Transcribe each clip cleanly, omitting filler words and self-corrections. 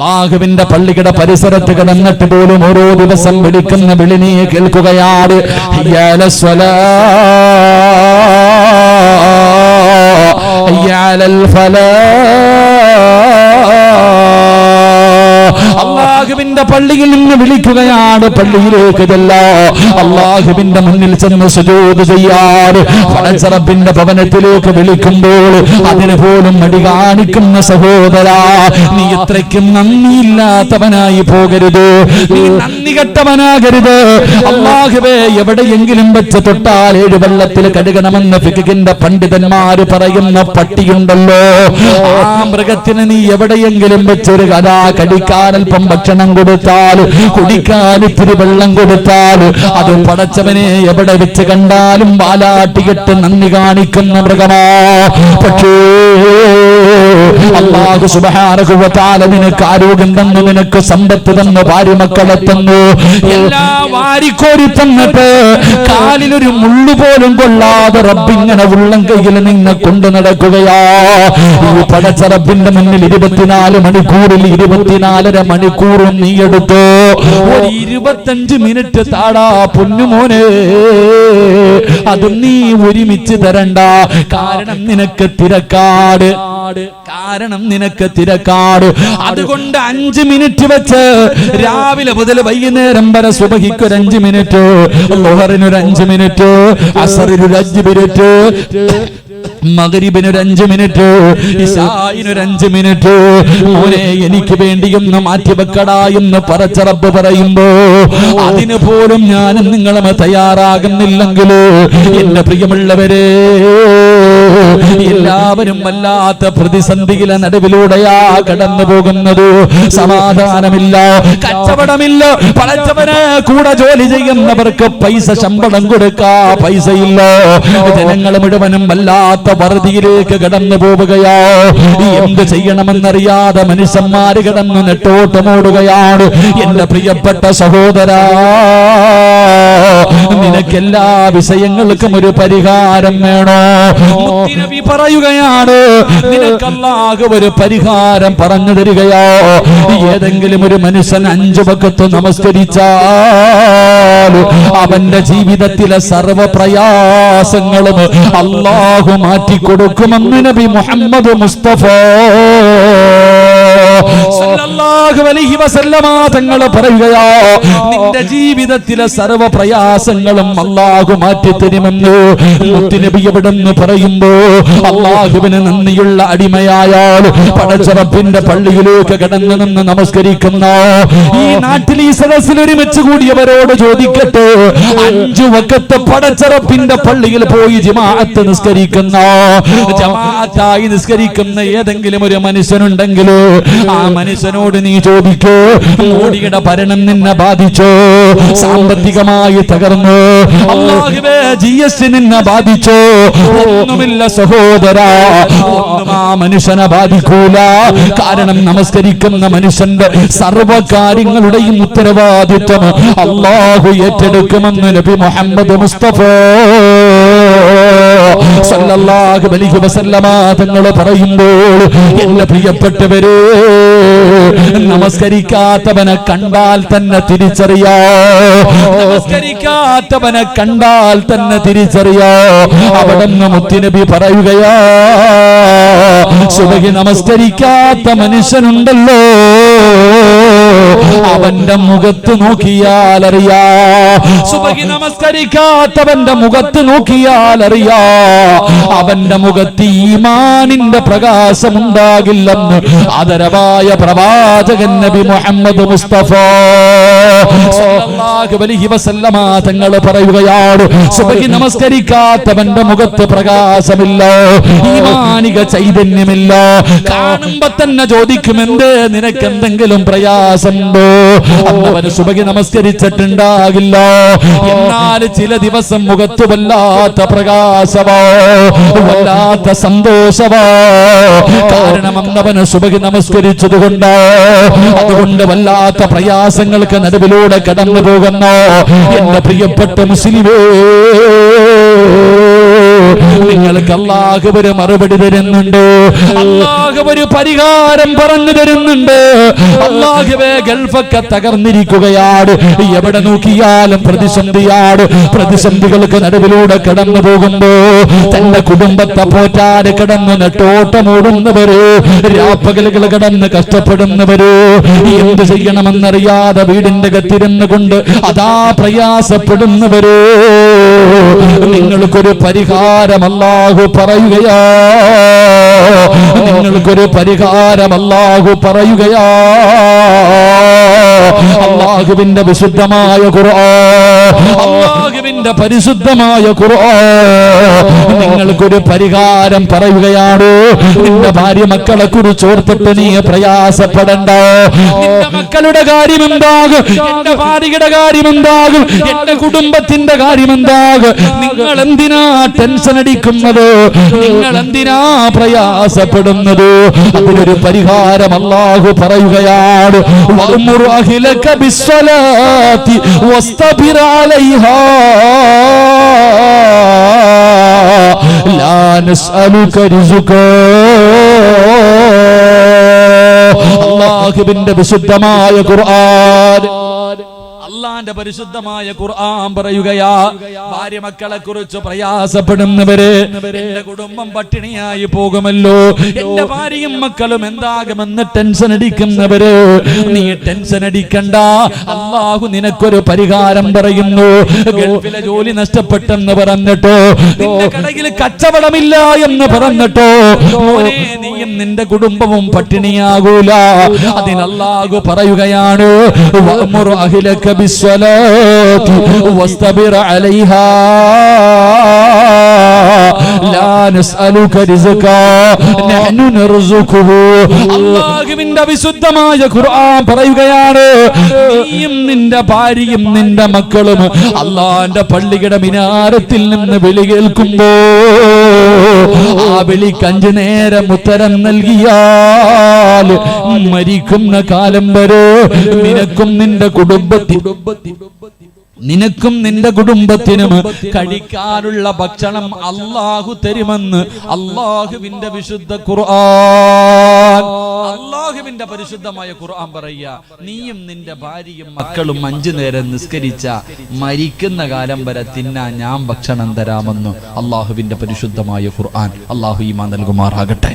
അല്ലാഹുവിന്റെ പള്ളിയുടെ പരിസരത്ത് കിടന്നിട്ട് പോലും ഓരോ ദിവസം വിളിക്കുന്ന വിളിനെ കേൾക്കുകയാണ്. ഹയ്യ അലസ്സലാ ഹയ്യ അലൽ ഫലാ. അല്ലാഹുവിന്റെ പള്ളിയിൽ നിന്ന് വിളിക്കുകയാണ്. പള്ളിയിലേക്ക് ചെല്ലാ, അല്ലാഹുവിന്റെ മുന്നിൽ ചെന്ന് സുജൂദ് ചെയ്യാറ്. പടച്ച റബ്ബിന്റെ ഭവനത്തിലേക്ക് വിളിക്കുമ്പോൾ അതിന് പോലും മടി കാണിക്കുന്ന സഹോദരാ, നീ ഇത്രയ്ക്കും നന്ദിയില്ലാത്തവനായി പോകരുത്, നീ നന്ദി കെട്ടവനാകരുത്. അല്ലാഹുവേ, എവിടെയെങ്കിലും വെച്ച് തൊട്ടാൽ 7 വെള്ളത്തിൽ കഴുകണമെന്ന് ഫിഖിന്റെ പണ്ഡിതന്മാര് പറയുന്ന പട്ടിയുണ്ടല്ലോ, ആ മൃഗത്തിന് നീ എവിടെയെങ്കിലും വെച്ചൊരു കഥാ കടിക്കാൻ അല്പം ഭക്ഷണം കൊടുത്താൽ, കുടിക്കാൻ ഇത്തിരി വെള്ളം കൊടുത്താൽ, അത് പടച്ചവനെ എവിടെ വെച്ച് കണ്ടാലും വാലാട്ടികെട്ട് നന്ദി കാണിക്കുന്ന മൃഗമാ. പക്ഷേ അല്ലാഹു സുബ്ഹാനഹു വ തആല നിനക്ക് ആരോഗ്യം തന്നു, നിനക്ക് സമ്പത്ത് തന്നു, ഭാര്യ മക്കളെ തന്നു, എല്ലാം വാരിക്കോരി തന്നിട്ട് കാലിലൊരു മുള്ളു പോലും കൊള്ളാതെ റബ്ബിങ്ങനെ ഉള്ളം കയ്യിൽ നിന്നെ കൊണ്ടു നടക്കുകയാ. ഈ പടച്ച റബ്ബിന്റെ മുന്നിൽ 24 മണിക്കൂറിൽ 24.5 മണിക്കൂറും നീ എടുത്തോ. ഒരു 25 മിനിറ്റ് താടാ പൊന്നുമോനെ, അതും നീ ഒരുമിച്ച് തരണ്ട. കാരണം നിനക്ക് തിരക്കാട്, കാരണം നിനക്ക് തിരക്കാട്. അതുകൊണ്ട് 5 മിനിറ്റ് വെച്ച് രാവിലെ മുതൽ വൈകുന്നേരം വരെ സുബഹിക്കൊരു 5 മിനിറ്റ്, ളുഹറിനൊരു 5 മിനിറ്റ്, അസറിനൊരു 5 മിനിറ്റ്, മഗ്രിബിനൊരു 5 മിനിറ്റ്, ഇശാഇനൊരു 5 മിനിറ്റ്, മോനെ എനിക്ക് വേണ്ടിയൊന്ന് മാറ്റിവെക്കടാ എന്ന് പടച്ച റബ്ബ് പറയുമ്പോ അതിന് പോലും ഞാൻ നിങ്ങളും തയ്യാറാകുന്നില്ലെങ്കിൽ എന്റെ പ്രിയമുള്ളവരെ, എല്ലാവരും വല്ലാത്ത പ്രതിസന്ധിയിലെ നടുവിലൂടെയാ കടന്നു പോകുന്നത്. സമാധാനമില്ല, കച്ചവടമില്ല, പടച്ചവന് കൂടെ ജോലി ചെയ്യുന്നവർക്ക് പൈസ ശമ്പളം കൊടുക്കാ പൈസയില്ല. ജനങ്ങൾ മുഴുവനും വല്ലാത്ത വറുതിയിലേക്ക് കടന്നു പോവുകയോ. എന്ത് ചെയ്യണമെന്നറിയാതെ മനുഷ്യന്മാര് കിടന്ന് നെട്ടോട്ടമോടുകയാണ്. എന്റെ പ്രിയപ്പെട്ട സഹോദരാ, നിനക്കെല്ലാ വിഷയങ്ങൾക്കും ഒരു പരിഹാരം വേണോ? നബി പറയുകയാണ്, നിനക്ക് അല്ലാഹു ഒരു പരിഹാരം പറഞ്ഞു തരികയോ. ഏതെങ്കിലും ഒരു മനുഷ്യൻ 5 വഖത്ത് നമസ്കരിച്ചാൽ അവന്റെ ജീവിതത്തിലെ സർവ പ്രയാസങ്ങളും അല്ലാഹു മാറ്റിക്കൊടുക്കുമെന്ന് നബി മുഹമ്മദ് മുസ്തഫ സല്ലല്ലാഹു അലൈഹി വസല്ലമ തങ്ങൾ പറയുകയോ. നിന്റെ ജീവിതത്തിലെ സർവ പ്രയാസങ്ങളും അല്ലാഹു മാറ്റിത്തരുമെന്ന് മുത്തുനബി എവിടെന്ന് പറയുമ്പോ അല്ലാഹുവിന് നന്ദിയുള്ള അടിമയായാൽ പടച്ച റബ്ബിന്റെ പള്ളിയിലേക്ക് കടന്നു നിന്ന് നമസ്കരിക്കുന്ന ഈ നാട്ടിൽ ഈ സദസ്സിൽ ഒരുമിച്ച് കൂടിയവരോട് ചോദിക്കട്ടെ, 5 വഖത്ത് പടച്ച റബ്ബിന്റെ പള്ളിയിൽ പോയി ജമാഅത്ത് നിസ്കരിക്കുന്ന, ജമാഅത്തായി നിസ്കരിക്കുന്ന ഏതെങ്കിലും ഒരു മനുഷ്യനുണ്ടെങ്കിൽ ആ മനുഷ്യനോട് നീ ചോദിക്കോ, മോഡിയുടെ ഭരണം നിന്നെ ബാധിച്ചോ? സാമ്പത്തികമായി തകർന്നു, അല്ലാഹുവേ GST നിന്നെ ബാധിച്ചോ? ഒന്നുമില്ല സഹോദരാ, ഒന്നും ആ മനുഷ്യനെ ബാധിക്കൂല. കാരണം നമസ്കരിക്കുന്ന മനുഷ്യന്റെ സർവ്വ കാര്യങ്ങളുടെയും ഉത്തരവാദിത്വം അല്ലാഹു ഏറ്റെടുക്കുമെന്ന് നബി മുഹമ്മദ് മുസ്തഫ സല്ലല്ലാഹു അലൈഹി വസല്ലമ തങ്ങൾ പറയുമ്പോൾ എന്റെ പ്രിയപ്പെട്ടവരെ, നമസ്കരിക്കാത്തവനെ കണ്ടാൽ തന്നെ തിരിച്ചറിയോ, നമസ്കരിക്കാത്തവനെ കണ്ടാൽ തന്നെ തിരിച്ചറിയോ. അവിടുന്ന് മുത്തുനബി പറയുകയോ, സുബഹി നമസ്കരിക്കാത്ത മനുഷ്യനുണ്ടല്ലോ, അവന്റെ മുഖത്ത് നോക്കിയാൽ അറിയാ. സുബഹി നമസ്കരിക്കാത്തവന്റെ മുഖത്ത് നോക്കിയാൽ അറിയാ, അവന്റെ മുഖത്ത് ഈമാനിന്റെ പ്രകാശമുണ്ടാകില്ലെന്ന് ആദരവായ പ്രവാചകൻ നബി മുഹമ്മദ് മുസ്തഫ സല്ലല്ലാഹു അലൈഹി വസല്ലമ തങ്ങൾ പറയുകയാണ്, സുബഹി നമസ്കരിക്കാത്തവന്റെ മുഖത്ത് പ്രകാശമില്ല, ഈമാനിക ചൈതന്യമില്ല. കാണുമ്പോ തന്നെ ചോദിക്കും, എന്തേ നിനക്ക് എന്തെങ്കിലും പ്രയാസമുണ്ടോ? അന്നവന് സുബഹി നമസ്കരിച്ചിട്ടുണ്ടാകില്ല, എന്നാൽ ചില ദിവസം മുഖത്ത് വല്ലാത്ത പ്രകാശമോ, വല്ലാത്ത സന്തോഷമോ. കാരണം അന്നവന് സുബഹി നമസ്കരിച്ചത് കൊണ്ടോ. അതുകൊണ്ട് വല്ലാത്ത പ്രയാസങ്ങൾക്ക് നടുവിലൂടെ കടന്നു പോകുന്നു എന്റെ പ്രിയപ്പെട്ട മുസ്ലിമേ. നിങ്ങൾക്ക് അല്ലാഹു ഒരു മറുപടി തരുന്നുണ്ട്, അല്ലാഹു ഒരു പരിഹാരം പറഞ്ഞു തരുന്നുണ്ട്. അല്ലാഹുവേ, ഗൾഫൊക്കെ തകർന്നിരിക്കുകയാണ്, എവിടെ നോക്കിയാലും പ്രതിസന്ധിയാണ്. പ്രതിസന്ധികൾക്ക് നടുവിലൂടെ കടന്നു പോകുമ്പോ തന്റെ കുടുംബത്തെ പോറ്റാതെ കിടന്ന് നെട്ടോട്ടമോടുന്നവര്, രാപ്പകലുകൾ കിടന്ന് കഷ്ടപ്പെടുന്നവര്, എന്ത് ചെയ്യണമെന്നറിയാതെ വീടിന്റെ കത്തിരുന്നു കൊണ്ട് അതാ പ്രയാസപ്പെടുന്നവര്, നിങ്ങൾക്കൊരു പരിഹാരം അല്ലാഹു പറയുകയാ, നിങ്ങൾക്കൊരു പരിഹാരം അല്ലാഹു പറയുകയാ. അല്ലാഹുവിന്റെ വിശുദ്ധമായ ഖുർആൻ, അല്ലാഹുവിന്റെ പരിശുദ്ധമായ ഖുർആൻ നിങ്ങൾക്കൊരു പരിഹാരം പറയുകയാണ്. നിന്റെ ഭാര്യ മക്കളെ കുറിച്ച് ഓർത്തിട്ട് നീ പ്രയാസപ്പെടണ്ട. നിന്റെ മക്കളുടെ കാര്യം എന്താകും, എന്റെ ഭാര്യയുടെ കാര്യം എന്താകും, എന്റെ കുടുംബത്തിന്റെ കാര്യം എന്താകും? നിങ്ങൾ എന്തിനാ ടെൻഷൻ അടിക്കുന്നത്? നിങ്ങൾ എന്തിനാ പ്രയാസപ്പെടുന്നത്? അതിനൊരു പരിഹാരം അല്ലാഹു പറയുകയാണ്. വഅ്മുർ അഹ്ലക ബിസ്സലാത്തി വസ്തബിർ അലൈഹാ ലാ നസ്അലുക റിസ്ഖാ. അല്ലാഹുവിന്റെ വിശുദ്ധമായ ഖുർആൻ, അള്ളാന്റെ പരിശുദ്ധമായ ഖുർആൻ പറയുകയാ, ഭാര്യ മക്കളെ കുറിച്ച് പ്രയാസപ്പെടുന്നവര്, എന്റെ കുടുംബം പട്ടിണിയായി പോകുമല്ലോ, എന്റെ ഭാര്യയും മക്കളും എന്താകുമെന്ന് ടെൻഷൻ അടിക്കുന്നവര്, നീ ടെൻഷൻ അടിക്കണ്ട. അള്ളാഹു നിനക്കൊരു പരിഹാരം പറയുന്നു. ഗൾഫിലെ ജോലി നഷ്ടപ്പെട്ടെന്ന് പറഞ്ഞിട്ടോ, നിന്റെ കടയിൽ കച്ചവടമില്ല എന്ന് പറഞ്ഞിട്ടോ, മോനെ നീയും നിന്റെ കുടുംബവും പട്ടിണിയാകൂല. അതിനല്ലാഹു പറയുകയാണ്, വഅ്മുർ അഹ്ലക ബിസ്സലാത്തി വസ്തബിർ അലൈഹാ ലാ നസ്അലുക റിസ്ഖാ നഹ്നു നർസുഖുഹു. അല്ലാഹുവിന്റെ വിശുദ്ധമായ ഖുർആൻ പറയുകയാണ്, നീയും നിന്റെ ഭാര്യയും നിന്റെ മക്കളും അല്ലാഹുവിന്റെ പള്ളിയുടെ മിനാരത്തിൽ നിന്ന് വിളി കേൾക്കുമ്പോ ആ വിളിക്ക് 5 നേരം ഉത്തരം നൽകിയാൽ മരിക്കുന്ന കാലം വരെ നിനക്കും നിന്റെ കുടുംബത്തിനും കഴിക്കാനുള്ള ഭക്ഷണം അല്ലാഹു തരുമെന്ന് അല്ലാഹുവിന്റെ വിശുദ്ധ ഖുർആൻ, അല്ലാഹുവിന്റെ പരിശുദ്ധമായ ഖുർആൻ പറയുക. നീയും നിന്റെ ഭാര്യയും മക്കളും 5 നേരം നിസ്കരിച്ച മരിക്കുന്ന കാലം വരെ തിന്നാൻ ഞാൻ ഭക്ഷണം തരാമെന്ന് അല്ലാഹുവിന്റെ പരിശുദ്ധമായ ഖുർആൻ. അല്ലാഹു ഈമാൻ നൽകുമാറാകട്ടെ.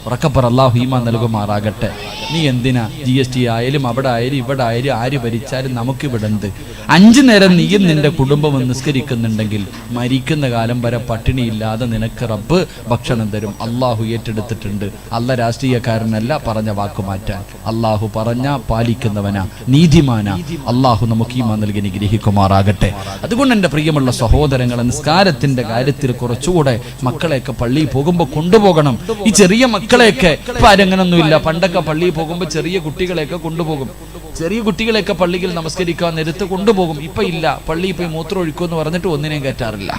ഉറക്കപ്പറ, അല്ലാഹു ഈമാൻ നൽകുമാറാകട്ടെ. നീ എന്തിനാ GST ആയാലും അവിടെ ആയാലും ഇവിടെ ആയാലും ആര് ഭരിച്ചാലും നമുക്കിവിടെ ഉണ്ട്. 5 നേരം നീയും നിന്റെ കുടുംബവും നിസ്കരിക്കുന്നുണ്ടെങ്കിൽ മരിക്കുന്ന കാലം വരെ പട്ടിണിയില്ലാതെ നിനക്ക് റബ്ബ് ഭക്ഷണം തരും. അള്ളാഹു ഏറ്റെടുത്തിട്ടുണ്ട്. അല്ല രാഷ്ട്രീയക്കാരനല്ല പറഞ്ഞ വാക്കു മാറ്റാൻ. അള്ളാഹു പറഞ്ഞ പാലിക്കുന്നവനാ, നീതിമാനാ. അള്ളാഹു നമുക്ക് ഈമാൻ നൽകി അനുഗ്രഹിക്കുമാറാകട്ടെ. അതുകൊണ്ട് എൻ്റെ പ്രിയമുള്ള സഹോദരങ്ങളെ, നിസ്കാരത്തിന്റെ കാര്യത്തിൽ കുറച്ചുകൂടെ മക്കളെയൊക്കെ പള്ളിയിൽ പോകുമ്പോൾ കൊണ്ടുപോകണം. ഈ ചെറിയ മക്കളെയൊക്കെ ഇപ്പൊ ആരങ്ങനൊന്നുമില്ല. പണ്ടൊക്കെ പള്ളിയിൽ പോകുമ്പോൾ ചെറിയ കുട്ടികളെയൊക്കെ കൊണ്ടുപോകും. ചെറിയ കുട്ടികളെയൊക്കെ പള്ളിയിൽ നമസ്കരിക്കാൻ നേരത്ത് കൊണ്ടുപോകും. ഇപ്പൊ ഇല്ല, പള്ളിയിൽ പോയി മൂത്രം ഒഴിക്കുമെന്ന് പറഞ്ഞിട്ട് ഒന്നിനെയും കയറ്റാറില്ല.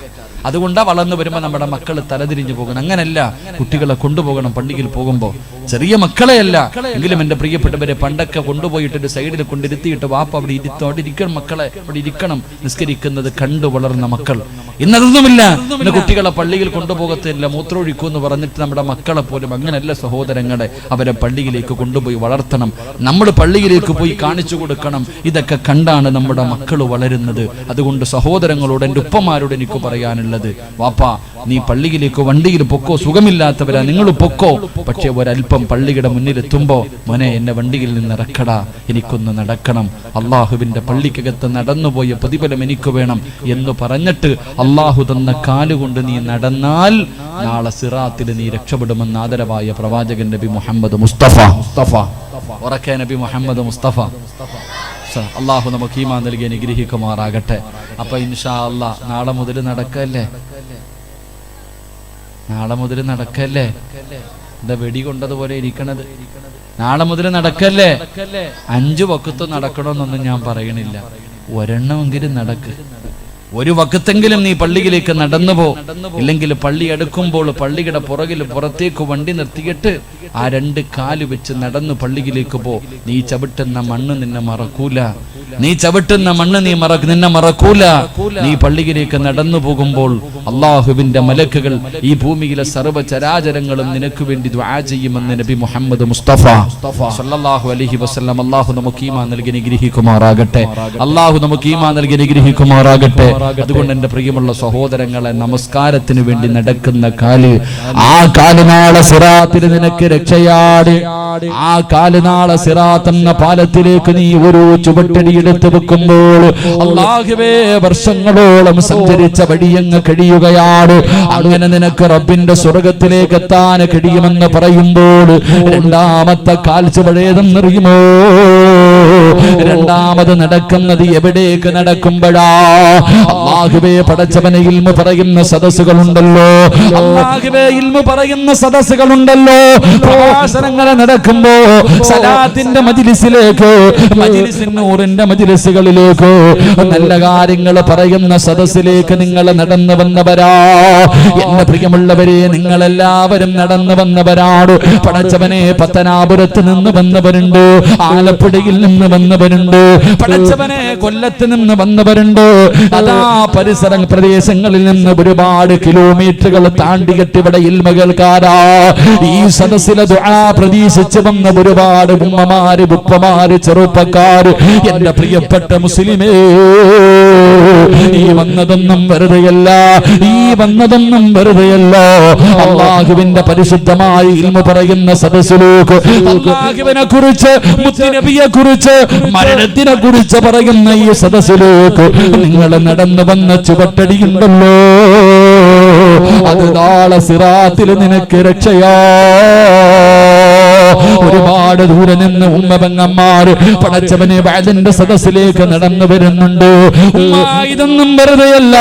അതുകൊണ്ടാ വളർന്നു വരുമ്പോൾ നമ്മുടെ മക്കൾ തലതിരിഞ്ഞു പോകണം. അങ്ങനല്ല, കുട്ടികളെ കൊണ്ടുപോകണം പള്ളിയിൽ പോകുമ്പോൾ. ചെറിയ മക്കളെയല്ല എങ്കിലും എൻ്റെ പ്രിയപ്പെട്ടവരെ, പണ്ടൊക്കെ കൊണ്ടുപോയിട്ടൊരു സൈഡിൽ കൊണ്ടിരുത്തിയിട്ട് വാപ്പ അവിടെ ഇരിക്കണം, മക്കളെ അവിടെ ഇരിക്കണം, നിസ്കരിക്കുന്നത് കണ്ടു വളർന്ന മക്കൾ. ഇന്നതൊന്നുമില്ല. ഇന്ന് കുട്ടികളെ പള്ളിയിൽ കൊണ്ടുപോകത്തില്ല, മൂത്രമൊഴിക്കൂ എന്ന് പറഞ്ഞിട്ട് നമ്മുടെ മക്കളെ പോലും. അങ്ങനല്ല സഹോദരങ്ങളെ, അവരെ പള്ളിയിലേക്ക് കൊണ്ടുപോയി വളർത്തണം. നമ്മൾ പള്ളിയിലേക്ക് പോയി കാണിച്ചു കൊടുക്കണം. ഇതൊക്കെ കണ്ടാണ് നമ്മുടെ മക്കൾ വളരുന്നത്. അതുകൊണ്ട് സഹോദരങ്ങളോട്, എൻ്റെ ഉപ്പമാരോട് എനിക്ക് പറയാനുള്ളത്, വാപ്പാ നീ പള്ളിയിലേക്ക് വണ്ടിയിൽ പൊക്കോ, സുഖമില്ലാത്തവരാ നിങ്ങൾ പൊക്കോ, പക്ഷെ ഒരല്പം പള്ളിയുടെ മുന്നിലെത്തുമ്പോ മോനെ എന്നെ വണ്ടിയിൽ നിന്ന് ഇറക്കടാ, എനിക്കൊന്ന് നടക്കണം, അള്ളാഹുവിന്റെ പള്ളിക്കകത്ത് നടന്നുപോയ പ്രതിഫലം എനിക്ക് വേണം എന്ന് പറഞ്ഞിട്ട് അള്ളാഹു തന്ന കാലുകൊണ്ട് നീ നടന്നാൽ നാളെ സിറാത്തിൽ നീ രക്ഷപ്പെടുമെന്ന് ആദരവായ പ്രവാചകൻ നബി മുഹമ്മദ് മുസ്തഫ ഉറക്കെ നബി മുഹമ്മദ് മുസ്തഫ. അള്ളാഹു നമുക്ക് ഈമാൻ നൽകി അനുഗ്രഹിക്കുമാറാകട്ടെ. അപ്പൊ ഇൻഷാ അല്ലാഹ് നാളെ മുതൽ നടക്കല്ലേ, നാളെ മുതൽ നടക്കല്ലേ. എന്താ വെടി കൊണ്ടതുപോലെ ഇരിക്കണത്? നാളെ മുതൽ നടക്കല്ലേ. 5 വക്കത്ത് നടക്കണമെന്നൊന്നും ഞാൻ പറയണില്ല, ഒരെണ്ണമെങ്കിലും നടക്ക്. ഒരു വക്കത്തെങ്കിലും നീ പള്ളിയിലേക്ക് നടന്നു പോ. ഇല്ലെങ്കിൽ പള്ളി അടുക്കുമ്പോൾ പള്ളിയുടെ പുറത്തേക്ക് വണ്ടി നിർത്തിയിട്ട് ആ 2 കാല് വെച്ച് നടന്നു പള്ളിയിലേക്ക് പോ. നീ ചവിട്ടുന്ന മണ്ണ് നിന്നെ മറക്കൂല. നീ ചവിട്ടുന്ന മണ്ണ് നിന്നെ മറക്കൂല. നീ പള്ളിയിലേക്ക് നടന്നു പോകുമ്പോൾ അള്ളാഹുവിന്റെ മലക്കുകൾ ഈ ഭൂമിയിലെ സർവ്വചരാചരങ്ങളും നിനക്ക് വേണ്ടി ദുആ ചെയ്യുമെന്ന് നബി മുഹമ്മദ് മുസ്തഫ സല്ലല്ലാഹു അലൈഹി വസല്ലം. അള്ളാഹു നമുക്ക് ഈമാൻ നൽകി അനുഗ്രഹിക്കുമാറാകട്ടെ. അള്ളാഹു നമുക്ക് ഈമാൻ നൽകി അനുഗ്രഹിക്കുമാറാകട്ടെ. അതുകൊണ്ട് എന്റെ പ്രിയമുള്ള സഹോദരങ്ങളെ, നമസ്കാരത്തിന് വേണ്ടി നടക്കുന്ന കാല്, ആ കാല് നാളെ സിറാത്തിൽ നിനക്ക് രക്ഷയാട്. ആ കാല് നാളെ സിറാത്ത് എന്ന പാലത്തിലേക്ക് നീ ഒരു ചുവട്ടടി എടുത്തു വെക്കുമ്പോൾ അല്ലാഹുവേ വർഷങ്ങളോളം സഞ്ചരിച്ച വഴിയങ്ങ് കഴിയുകയാണ്. അങ്ങനെ നിനക്ക് റബ്ബിന്റെ സ്വർഗത്തിലേക്ക് എത്താൻ കഴിയുമെന്ന് പറയുമ്പോൾ രണ്ടാമത്തെ കാൽച്ചുവടേതെന്നറിയുമോ? രണ്ടാമത് നടക്കുന്നത് എവിടേക്ക് നടക്കുമ്പോഴാ? അല്ലാഹുവേ പടച്ചവനെ ഇൽമു പറയുന്ന സദസ്സുകളുണ്ടല്ലോ, അല്ലാഹുവേ ഇൽമു പറയുന്ന സദസ്സുകളുണ്ടല്ലോ. പ്രഭാഷണങ്ങൾ നടക്കുമ്പോ സലാത്തിന്റെ മജ്ലിസിലേക്ക്, മജ്ലിസിൻ നൂറിന്റെ മജ്ലിസുകളിലേക്ക്, നല്ല കാര്യങ്ങൾ പറയുന്ന സദസ്സിലേക്ക് നിങ്ങൾ നടന്നു വന്നവരാ. എന്റെ പ്രിയമുള്ളവരെ, നിങ്ങളെല്ലാവരും നടന്നു വന്നവരാണ്. പടച്ചവനെ പത്തനാപുരത്ത് നിന്ന് വന്നവരുണ്ട്, ആലപ്പുഴയിൽ നിന്ന് വന്നവരുണ്ട്, പടച്ചവനെ കൊല്ലത്ത് നിന്ന് വന്നവരുണ്ട്. അതാ പരിസര പ്രദേശങ്ങളിൽ നിന്ന് ഒരുപാട് കിലോമീറ്ററുകൾ താണ്ടിയിട്ട് ഇവിടെ ഇൽമ കേൾക്കാരാ. ഈ സദസ്സിലെ ദുആ പ്രതീക്ഷിച്ച് വന്ന ഒരുപാട് ഉമ്മമാര്, ഉപ്പമാര്, ചെറുപ്പക്കാര്. എന്റെ പ്രിയപ്പെട്ട മുസ്ലിമേ, ഈ വന്നതൊന്നും വെറുതെയല്ല, ഈ വന്നതൊന്നും വെറുതെയല്ല. അല്ലാഹുവിന്റെ പരിശുദ്ധമായ ഇൽമു പറയുന്ന സദസ്സിലേക്ക്, അല്ലാഹുവിനെ കുറിച്ച്, മുത്തുനബിയെ കുറിച്ച്, മരണത്തിനെ കുറിച്ച് പറയുന്ന ഈ സദസ്സിലേക്ക് നിങ്ങൾ നടന്നു വന്ന ചുവട്ടടിയുണ്ടല്ലോ, അത് നാളെ സിറാത്തിൽ നിനക്ക് രക്ഷയാ. ഒരുപാട് ദൂരെ നിന്ന് ഉമ്മപെങ്ങന്മാര് പടച്ചവനെ വഅദിന്റെ സദസ്സിലേക്ക് നടന്നു വരുന്നുണ്ട്. ഇതൊന്നും വെറുതെയല്ല.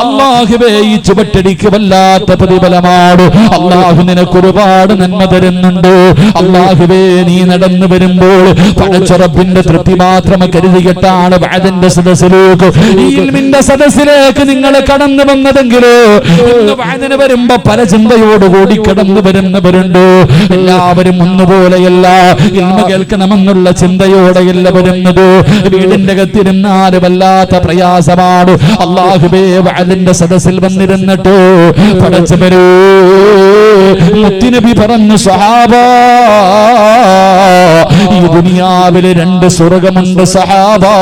അല്ലാഹുവേ, ഈ ചുവട്ടടിക്ക് വല്ലാത്ത പ്രതിഫലമാണ്. അല്ലാഹു നിനക്ക് ഒരുപാട് നന്മ തരുന്നുണ്ട്. അല്ലാഹുവേ, നീ നടന്നു വരുമ്പോൾ പടച്ച റബ്ബിന്റെ തൃപ്തി മാത്രം കരുതിയിട്ടാണ് വഅദിന്റെ സദസ്സിലേക്ക്, ഇൽമിന്റെ സദസ്സിലേക്ക് നിങ്ങൾ കടന്നു വന്നതെങ്കിലോ ഇന്ന് വഅദിന് വരുമ്പോ പല ചിന്തയോടുകൂടി കടന്നു വരുന്നവരുണ്ട്. എല്ലാവരും ഒന്നുപോലെയല്ല, ഇൽമ കേൾക്കണമെന്നുള്ള ചിന്തയോടെയല്ല വരുന്നത്. വീടിന്റെ അകത്തിരുന്നാൽ വല്ലാത്ത പ്രയാസമാണ്. അല്ലാഹുവേ, വഅദിന്റെ സദസ്സിൽ വന്നിരുന്നിട്ട് പടച്ചവരേ, മുത്തുനബി പറഞ്ഞു, സഹാബാ, ഈ ദുനിയാവിൽ രണ്ട് സ്വർഗമുണ്ട് സഹാബാ,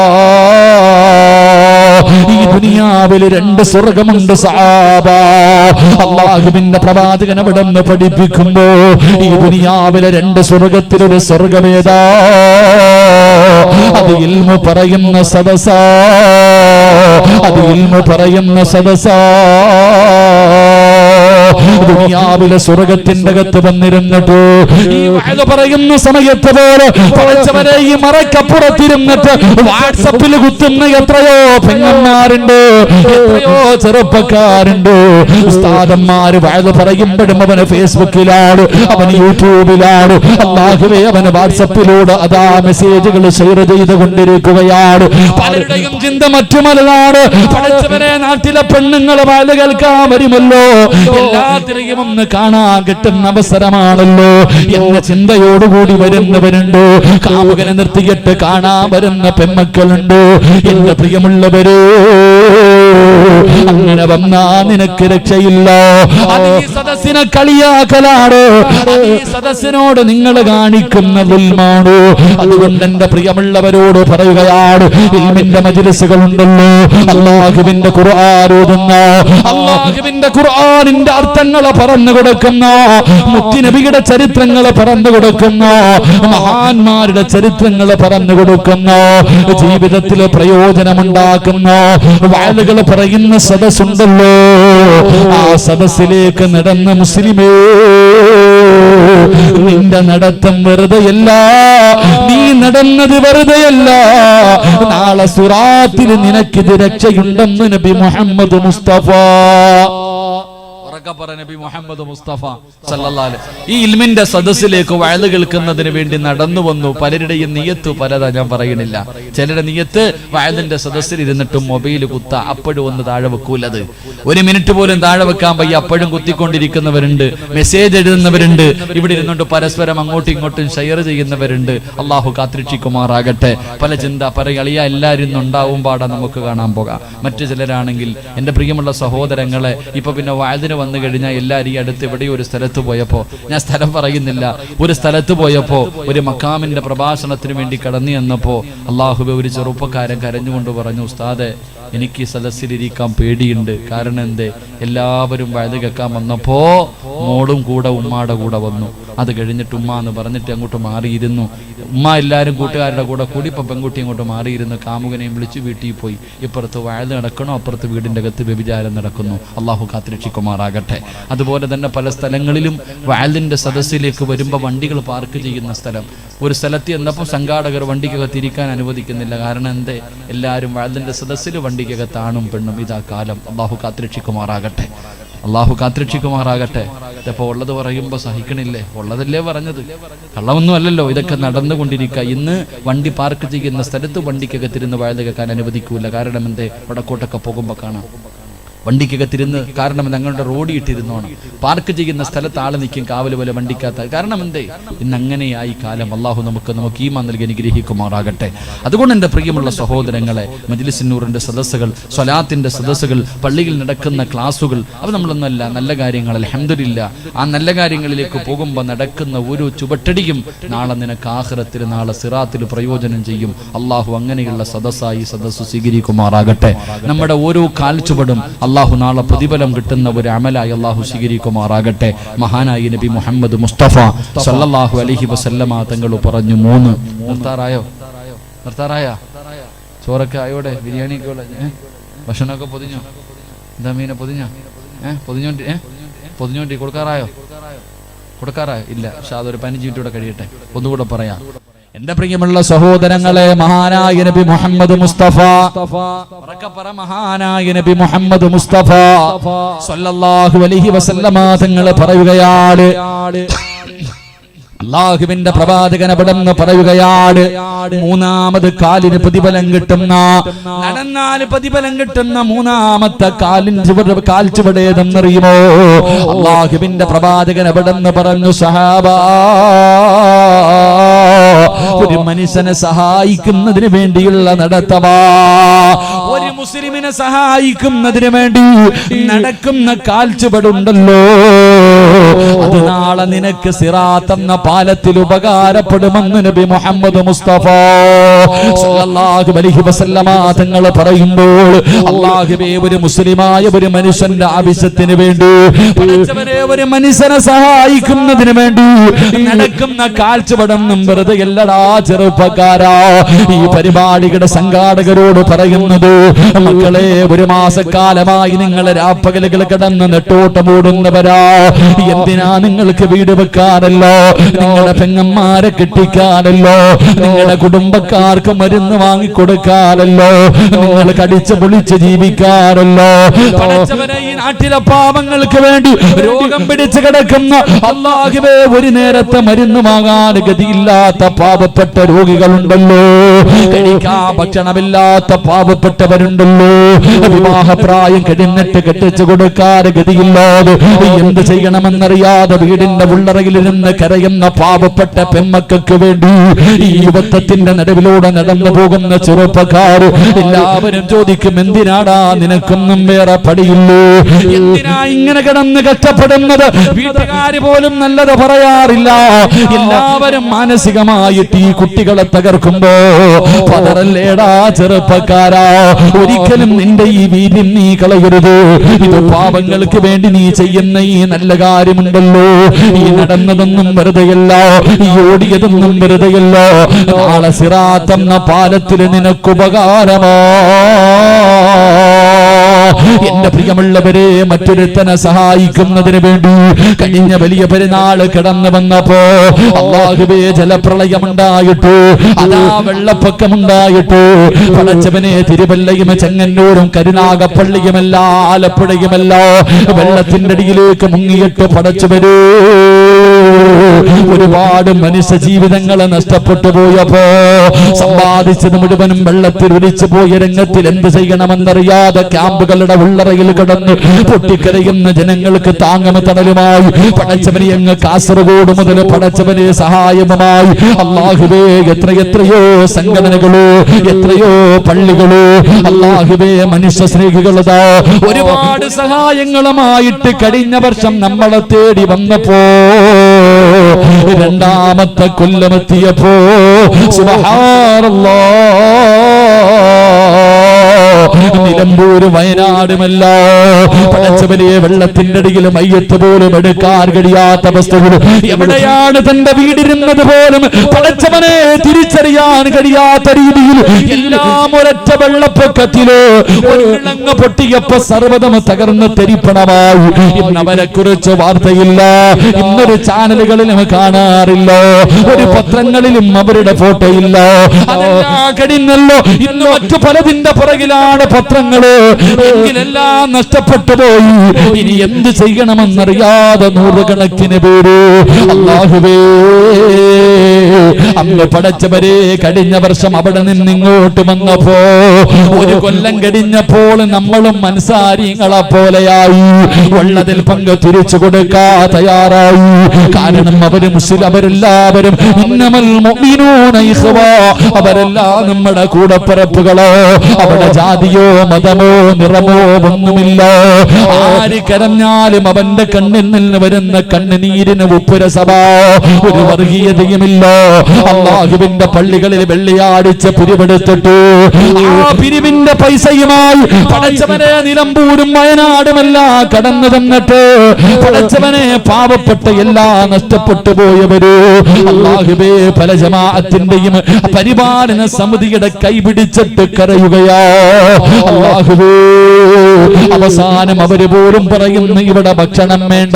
ഈ ദുനിയാവിൽ രണ്ട് സ്വർഗമുണ്ട് സഹാബാ. അല്ലാഹുവിന്റെ പ്രവാചകൻ അവിടെ നിന്ന് പഠിപ്പിക്കുമ്പോ ഈ ദുനിയാവിലെ രണ്ട് സ്വർഗത്തിലൊരു സ്വർഗമേതാ? അത് ഇൽമു പറയുന്ന സദസ്സാ, അത് ഇൽമു പറയുന്ന സദസ്സാ. ദുനിയാവിലെ സ്വർഗത്തിന്റെ അകത്ത് വന്നിരുന്നിട്ട് ഈ വഅദ് പറയുന്ന സമയത്ത് പോലെ പടച്ചവനെ ഈ മറക്കപ്പുറത്തിരുന്നിട്ട് വാട്സപ്പിൽ കുത്തുന്ന എത്രയോ പെങ്ങന്മാരുണ്ട്, എത്രയോ ചെറുപ്പക്കാരുണ്ട്. ഉസ്താദന്മാര് വഅദ് പറയുമ്പോഴും അവന് ഫേസ്ബുക്കിലാണ്, അവന് യൂട്യൂബിലാണ്, അല്ലാഹുവേ അവന് വാട്സപ്പിലൂടെ അതാ മെസ്സേജുകൾ ഷെയർ ചെയ്തുകൊണ്ടിരിക്കുകയാണ്. പലരുടെയും ചിന്ത മറ്റുമലാണ്. പടച്ചവനെ, നാട്ടിലെ പെണ്ണുങ്ങളെ വഅദ് കേൾക്കാൻ വരുമല്ലോ, എല്ലാത്തിനെയും ഒന്ന് കാണാൻ കിട്ടുന്ന അവസരമാണല്ലോ എന്ന ചിന്തയോടുകൂടി വരുന്നവരുണ്ട്. കാമുകനെ നിർത്തിയിട്ട് കാണാൻ വരുന്ന പെൺമക്കളുണ്ട്. എന്റെ പ്രിയമുള്ളവരേ, അങ്ങനെ വന്നാ നിനക്ക് രക്ഷയില്ല. അത് ഈ സദസ്സിനെ കളിയാക്കലാണ്, അത് ഈ സദസ്സിനോട് നിങ്ങൾ കാണിക്കുന്ന ദുൽമാണ്. അതുകൊണ്ട് എന്റെ പ്രിയമുള്ളവരോട് പറയുകയാണ്, ഇൽമിന്റെ മജ്ലിസുകളുണ്ടല്ലോ, അല്ലാഹുവിന്റെ ഖുർആൻ ഓതുന്ന, അല്ലാഹുവിന്റെ ഖുർആനിന്റെ അർത്ഥങ്ങളെ പറഞ്ഞു കൊടുക്കുന്ന, മുത്തുനബിയുടെ ചരിത്രങ്ങളെ പറഞ്ഞു കൊടുക്കുന്ന, മഹാന്മാരുടെ ചരിത്രങ്ങളെ പറഞ്ഞു കൊടുക്കുന്ന, ജീവിതത്തിൽ പ്രയോജനമുണ്ടാക്കുന്ന വഅദുകൾ പറയുന്ന സദസ്സുണ്ടല്ലോ, ആ സദസ്സിലേക്ക് നടന്ന മുസ്ലിമേ, നിന്റെ നടത്തം വെറുതെയല്ല, നീ നടന്നത് വെറുതെയല്ല. നാളെ സിറാത്തിൽ നിനക്കിത് രക്ഷയുണ്ടെന്ന് നബി മുഹമ്മദ് മുസ്തഫ. നബി മുഹമ്മദ് മുസ്തഫ സല്ലല്ലാഹു അലൈഹി. ഈ ഇൽമിന്റെ സദസ്സിലേക്ക് വഅദ് കേൾക്കുന്നതിന് വേണ്ടി നടന്നു വന്നു. പലരുടെയും നിയത്ത് പലതാ, ഞാൻ പറയുന്നില്ല. ചിലരുടെ നിയത്ത് വഅദിന്റെ സദസ്സിൽ ഇരുന്നിട്ടും മൊബൈൽ കുത്ത, അപ്പോഴും ഒന്ന് താഴെ വെക്കൂലത്. ഒരു മിനിറ്റ് പോലും താഴെ വെക്കാൻ വയ്യ, അപ്പോഴും കുത്തിക്കൊണ്ടിരിക്കുന്നവരുണ്ട്, മെസ്സേജ് എഴുതുന്നവരുണ്ട്, ഇവിടെ ഇരുന്നുകൊണ്ട് പരസ്പരം അങ്ങോട്ടും ഇങ്ങോട്ടും ഷെയർ ചെയ്യുന്നവരുണ്ട്. അള്ളാഹു കാത്തിരക്ഷിക്കുമാറാകട്ടെ. പല ചിന്ത പറയളിയ എല്ലാവരും ഉണ്ടാവും പാടാ നമുക്ക് കാണാൻ പോകാം. മറ്റു ചിലരാണെങ്കിൽ എൻ്റെ പ്രിയമുള്ള സഹോദരങ്ങളെ, ഇപ്പൊ പിന്നെ വഅദിന് വന്നു കഴിഞ്ഞാൽ എല്ലാവരും ഈ അടുത്ത് എവിടെയോ ഒരു സ്ഥലത്ത് പോയപ്പോ, ഞാൻ സ്ഥലം പറയുന്നില്ല, ഒരു സ്ഥലത്ത് പോയപ്പോ ഒരു മക്കാമിന്റെ പ്രഭാഷണത്തിന് വേണ്ടി കടന്നു ചെന്നപ്പോ അള്ളാഹുവേ, ഒരു ചെറുപ്പക്കാരൻ കരഞ്ഞുകൊണ്ട് പറഞ്ഞു, ഉസ്താദെ എനിക്ക് സദസ്സിലിരിക്കാൻ പേടിയുണ്ട്. കാരണം എന്തേ, എല്ലാവരും വഅദ് കേൾക്കാൻ വന്നപ്പോ മോളും കൂടെ ഉമ്മാടെ കൂടെ വന്നു. അത് കഴിഞ്ഞിട്ട് ഉമ്മ എന്ന് പറഞ്ഞിട്ട് അങ്ങോട്ട് മാറിയിരുന്നു. ഉമ്മ എല്ലാവരും കൂട്ടുകാരുടെ കൂടെ കൂടി ഇപ്പൊ പെൺകുട്ടി അങ്ങോട്ട് മാറിയിരുന്നു. കാമുകനെയും വിളിച്ച് വീട്ടിൽ പോയി. ഇപ്പുറത്ത് വഅദ് നടക്കണോ, അപ്പുറത്ത് വീടിന്റെ അകത്ത് വ്യഭിചാരം നടക്കുന്നു. അള്ളാഹു കാത്തിരക്ഷിക്കുമാറാകട്ടെ. അതുപോലെ തന്നെ പല സ്ഥലങ്ങളിലും വഅദിന്റെ സദസ്സിലേക്ക് വരുമ്പോൾ വണ്ടികൾ പാർക്ക് ചെയ്യുന്ന സ്ഥലം, ഒരു സ്ഥലത്ത് എന്നപ്പോൾ സംഘാടകർ വണ്ടിക്കകത്ത് ഇരിക്കാൻ അനുവദിക്കുന്നില്ല. കാരണം എന്തേ, എല്ലാവരും വഅദിന്റെ സദസ്സിൽ വണ്ടിക്കകത്ത് ആണും പെണ്ണും. ഇതാ കാലം. അള്ളാഹു കാത്തിരക്ഷിക്കുമാറാകട്ടെ. അള്ളാഹു കാത്തിരക്ഷിക്കുമാറാകട്ടെ. ഇതപ്പോ ഉള്ളത് പറയുമ്പോൾ സഹിക്കണില്ലേ? ഉള്ളതല്ലേ പറഞ്ഞത്, കള്ളമൊന്നും അല്ലല്ലോ. ഇതൊക്കെ നടന്നുകൊണ്ടിരിക്കുക. ഇന്ന് വണ്ടി പാർക്ക് ചെയ്യുന്ന സ്ഥലത്ത് വണ്ടിക്കകത്തിരുന്ന് വഅദ് കേൾക്കാൻ അനുവദിക്കൂല. കാരണം എന്തേ, വടക്കോട്ടൊക്കെ പോകുമ്പോൾ കാണാം വണ്ടിക്കകത്തിരുന്ന്. കാരണം ഞങ്ങളുടെ റോഡ് ഇട്ടിരുന്നോണം. പാർക്ക് ചെയ്യുന്ന സ്ഥലത്ത് ആള് നിൽക്കും കാവല് പോലെ വണ്ടിക്കകത്ത്. കാരണം എന്തേ, ഇന്ന് അങ്ങനെയായി കാലം. അള്ളാഹു നമുക്ക് ഈമാൻ നൽകി അനുഗ്രഹിക്കുമാറാകട്ടെ. അതുകൊണ്ട് എൻ്റെ പ്രിയമുള്ള സഹോദരങ്ങളെ, മജ്ലിസ് നൂറിന്റെ സദസ്സുകൾ, സ്വലാത്തിന്റെ സദസ്സുകൾ, പള്ളിയിൽ നടക്കുന്ന ക്ലാസുകൾ, അത് നമ്മളൊന്നുമല്ല, നല്ല കാര്യങ്ങൾ അൽഹംദുലില്ലാ. ആ നല്ല കാര്യങ്ങളിലേക്ക് പോകുമ്പോൾ നടക്കുന്ന ഒരു ചുവട്ടടിയും നാളെ നിനക്ക് ആഖിറത്തിൽ, നാളെ സിറാത്തിൽ പ്രയോജനം ചെയ്യും. അള്ളാഹു അങ്ങനെയുള്ള സദസ്സായി സദസ്സ് സ്വീകരിക്കുമാറാകട്ടെ. നമ്മുടെ ഓരോ കാൽച്ചുവടും അള്ളാഹു നാളെ പ്രതിഫലം കിട്ടുന്ന ഒരു അമലായി അള്ളാഹു സ്വീകരിക്കുമാറാകട്ടെ. മഹാനായി നബി മുഹമ്മദ് മുസ്തഫ സല്ലല്ലാഹു അലൈഹി വസല്ലമ തങ്ങൾ പറഞ്ഞു, 3 നിർത്താറായ ചോറൊക്കെ ആയോടെ, ബിരിയാണിയൊക്കെ ഭക്ഷണമൊക്കെ പൊതിഞ്ഞോ? എന്താ മീനെ പൊതിഞ്ഞോണ്ടി കൊടുക്കാറായോ? ഇല്ല, പക്ഷെ അതൊരു 15 മിനിറ്റ് കഴിയട്ടെ. ഒന്നുകൂടെ പറയാം. എന്റെ പ്രിയമുള്ള സഹോദരങ്ങളെ, മഹാനായ നബി മുഹമ്മദ് മുസ്തഫ, മഹാനായ നബി മുഹമ്മദ് മുസ്തഫ സല്ലല്ലാഹു അലൈഹി വസല്ലമ തങ്ങൾ പറയുകയാണ്, അല്ലാഹുവിന്റെ പ്രവാചകൻ അവിടെന്ന് പറയുകയാണ്, 3ാമത് കാലിന് പ്രതിഫലം കിട്ടുന്ന, നടന്നാൽ പ്രതിഫലം കിട്ടുന്ന 3ാമത്തെ കാൽ ചുവടേതെന്നറിയുമോ? അല്ലാഹുവിന്റെ പ്രവാചകൻ അവിടെന്ന് പറഞ്ഞു, സഹാബാ, ഒരു മനുഷ്യനെ സഹായിക്കുന്നതിന് വേണ്ടിയുള്ള നടത്തവാ, ഒരു മുസ്ലിമിനെ സഹായിക്കുന്നതിന് വേണ്ടി നടക്കുന്ന കാൽച്ചുവടുണ്ടല്ലോ, അത് നാളെ നിനക്ക് സിറാത്ത് എന്ന പാലത്തിൽ ഉപകാരപ്പെടുമെന്ന് നബി മുഹമ്മദ് മുസ്തഫ സല്ലല്ലാഹു അലൈഹി വസല്ലമ തങ്ങൾ പറയുമ്പോൾ, അല്ലാഹുവേ, ഒരു മുസ്ലിമായ ഒരു മനുഷ്യന്റെ ആവശ്യത്തിന് വേണ്ടി, ഒരു മനുഷ്യനെ സഹായിക്കുന്നതിന് വേണ്ടി നടക്കുന്ന കാൽച്ചുവടൊന്നും വെറുതെ അല്ലടാ ചെറുപ്പക്കാരാ. ഈ പരിപാടിയുടെ സംഘാടകരോട് പറയുന്നത്, മക്കളെ, ഒരു മാസക്കാലമായി നിങ്ങൾ രാപ്പകലുകൾ കിടന്ന് നെട്ടോട്ടമോടുന്നവരാ. എന്തിനാ നിങ്ങൾക്ക് വീട് വെക്കാനല്ലോ, നിങ്ങളുടെ പെങ്ങന്മാരെ കെട്ടിക്കാനല്ലോ, നിങ്ങളുടെ കുടുംബക്കാർക്ക് മരുന്ന് വാങ്ങിക്കൊടുക്കാനല്ലോ, നിങ്ങൾ കടിച്ചു പൊളിച്ച് ജീവിക്കാനല്ലോ. ഈ നാട്ടിലെ പാവങ്ങൾക്ക് വേണ്ടി രോഗം പിടിച്ചു കിടക്കുന്ന, അല്ലാഹുവേ, ഒരു നേരത്തെ മരുന്ന് വാങ്ങാൻ ഗതിയില്ലാത്ത പാവപ്പെട്ട രോഗികളുണ്ടല്ലോ, കഴിക്കാൻ ഭക്ഷണമില്ലാത്ത പാവപ്പെട്ടവരുണ്ടല്ലോ, വിവാഹപ്രായം കഴിഞ്ഞിട്ട് കെട്ടിച്ചു കൊടുക്കാൻ ഗതിയില്ലാതെ എന്ത് ചെയ്യണമെന്നറിയാതെ വീടിന്റെ ഉള്ളറയിലിരുന്ന് കരയുന്ന പാവപ്പെട്ട പെമ്മക്കൾക്ക് വേണ്ടി ഈ യുവത്വത്തിന്റെ നടുവിലൂടെ നടന്നു പോകുന്ന ചെറുപ്പക്കാർ എല്ലാവരും ചോദിക്കും, എന്തിനാടാ നിനക്കൊന്നും വേറെ പടിയില്ലേ, എന്തിനാ ഇങ്ങനെ കിടന്ന് കഷ്ടപ്പെടുന്നത്? വീട്ടുകാര് പോലും നല്ലത് പറയാറില്ല. എല്ലാവരും മാനസികമായിട്ട് ഈ കുട്ടികളെ തകർക്കുമ്പോ പതറല്ലേടാ ചെറുപ്പക്കാരാ, ഒരിക്കലും നിന്റെ ഈ വീര്യം നീ കളയരുത്. ഇത് പാപങ്ങൾക്ക് വേണ്ടി നീ ചെയ്യുന്ന ഈ നല്ല കാര്യമുണ്ടല്ലോ, ഈ നടന്നതൊന്നും വെറുതെയല്ല, ഈ ഓടിയതൊന്നും വെറുതെയല്ല. നാളെ സിറാത്ത് എന്ന പാലത്തിൽ നിനക്ക് ഉപകാരമാ. എന്റെ പ്രിയമുള്ളവരെ, മറ്റൊരുത്തനെ സഹായിക്കുന്നതിന് വേണ്ടി കഴിഞ്ഞ വലിയ പെരുന്നാൾ കടന്നു വന്നപ്പോ അല്ലാഹുവേ ജലപ്രളയമുണ്ടായിട്ടു, അതാ വെള്ളപ്പൊക്കമുണ്ടായിട്ടു, പടച്ചവനെ തിരുവല്ലയും ചെങ്ങന്നൂരും കരുനാഗപ്പള്ളിയുമല്ല ആലപ്പുഴയുമല്ല വെള്ളത്തിന്റെ അടിയിലേക്ക് മുങ്ങിയിട്ട് പടച്ചവരൂ ഒരുപാട് മനുഷ്യ ജീവിതങ്ങൾ നഷ്ടപ്പെട്ടു പോയപ്പോ സമ്പാദിച്ചത് മുഴുവനും വെള്ളത്തിൽ ഒലിച്ചു പോയ രംഗത്തിൽ എന്ത് ചെയ്യണമെന്നറിയാതെ ക്യാമ്പുകളുടെ ഉള്ളറയിൽ കിടന്ന് പൊട്ടിക്കരയുന്ന ജനങ്ങൾക്ക് താങ്ങമ തണലുമായി പടച്ചവനെ അങ്ങ് കാസർഗോഡ് മുതൽ പടച്ചവനെ സഹായവുമായി അല്ലാഹുവേ എത്രയോ സംഘടനകളോ എത്രയോ പള്ളികളോ അല്ലാഹുവേ മനുഷ്യ സ്നേഹികളതാ ഒരുപാട് സഹായങ്ങളുമായിട്ട് കഴിഞ്ഞ വർഷം നമ്മളെ തേടി വന്നപ്പോ രണ്ടാമത്തെ കൊല്ലമെത്തിയപ്പോ നിലമ്പൂര് വയനാടുമല്ല പടച്ചവനെ വെള്ളത്തിന്റെ അടിയിൽ മയ്യത്ത് പോലും എടുക്കാൻ കഴിയാത്ത അവസ്ഥകൾ, എവിടെയാണ് തന്റെ വീടിരുന്നത് പോലും പടച്ചവനെ തിരിച്ചറിയാൻ കഴിയാത്ത രീതിയിൽ എല്ലാം ഒരൊറ്റ വെള്ളപ്പൊക്കത്തില് ഒരു വിളങ്ങ് പൊട്ടിയപ്പോ സർവ്വതം തകർന്ന് തെരിപ്പണമായി. ഇന്നവരെ കുറിച്ച് വാർത്തയില്ല, ഇന്നൊരു ചാനലുകളിലും കാണാറില്ല, ഒരു പത്രങ്ങളിലും അവരുടെ ഫോട്ടോ ഇല്ല. അതെല്ലാം കഴിഞ്ഞല്ലോ, ഇന്ന് മറ്റു പലതിന്റെ പുറകിലാണ് പത്രങ്ങള്. എങ്കിലെല്ലാം നഷ്ടപ്പെട്ടു പോയി. ഇനി എന്ത് ചെയ്യണമെന്നറിയാതെ നൂറുകണക്കിന് പേര് അല്ലാഹുവേ അന്ന് പടച്ചവരെ കഴിഞ്ഞ വർഷം അവിടെ നിന്ന് ഇങ്ങോട്ട് വന്നപ്പോ ഒരു കൊല്ലം കഴിഞ്ഞപ്പോൾ നമ്മളും മനസാരിങ്ങളെ പോലെയായി വെള്ളത്തിൽ പങ്ക് തിരിച്ചു കൊടുക്കാൻ തയ്യാറായി. കാരണം അവര് മുസ്ലിം, അവരെല്ലാവരും അവരെല്ലാം നമ്മുടെ കൂടപ്പിറപ്പുകളോ, അവിടെ ജാതിയോ മതമോ നിറമോ ഒന്നുമില്ല. ആര് കരഞ്ഞാലും അവന്റെ കണ്ണിൽ നിന്ന് വരുന്ന കണ്ണുനീരിന് ഉപ്പുരസഭ ഒരു വർഗീയതയുമില്ല. അല്ലാഹുവിന്റെ പള്ളികളിൽ വെള്ളിയാഴ്ച പിരിവെടുത്തിട്ട് ആ പിരിവിന്റെ പൈസയുമായി പടച്ചവനെ നിലമ്പൂരും വയനാടുമല്ല കടന്നു തന്നിട്ട് പടച്ചവനെ പാവപ്പെട്ട എല്ലാ നഷ്ടപ്പെട്ടു പോയവര് അല്ലാഹുവേ പല ജമാഅത്തിന്റെയും പരിപാലന സമിതിയുടെ കൈപിടിച്ചിട്ട് കരയുകയാ. അല്ലാഹുവേ അവസാനം അവര് പോലും പറയുന്നു ഇവിടെ ഭക്ഷണം വേണ്ട.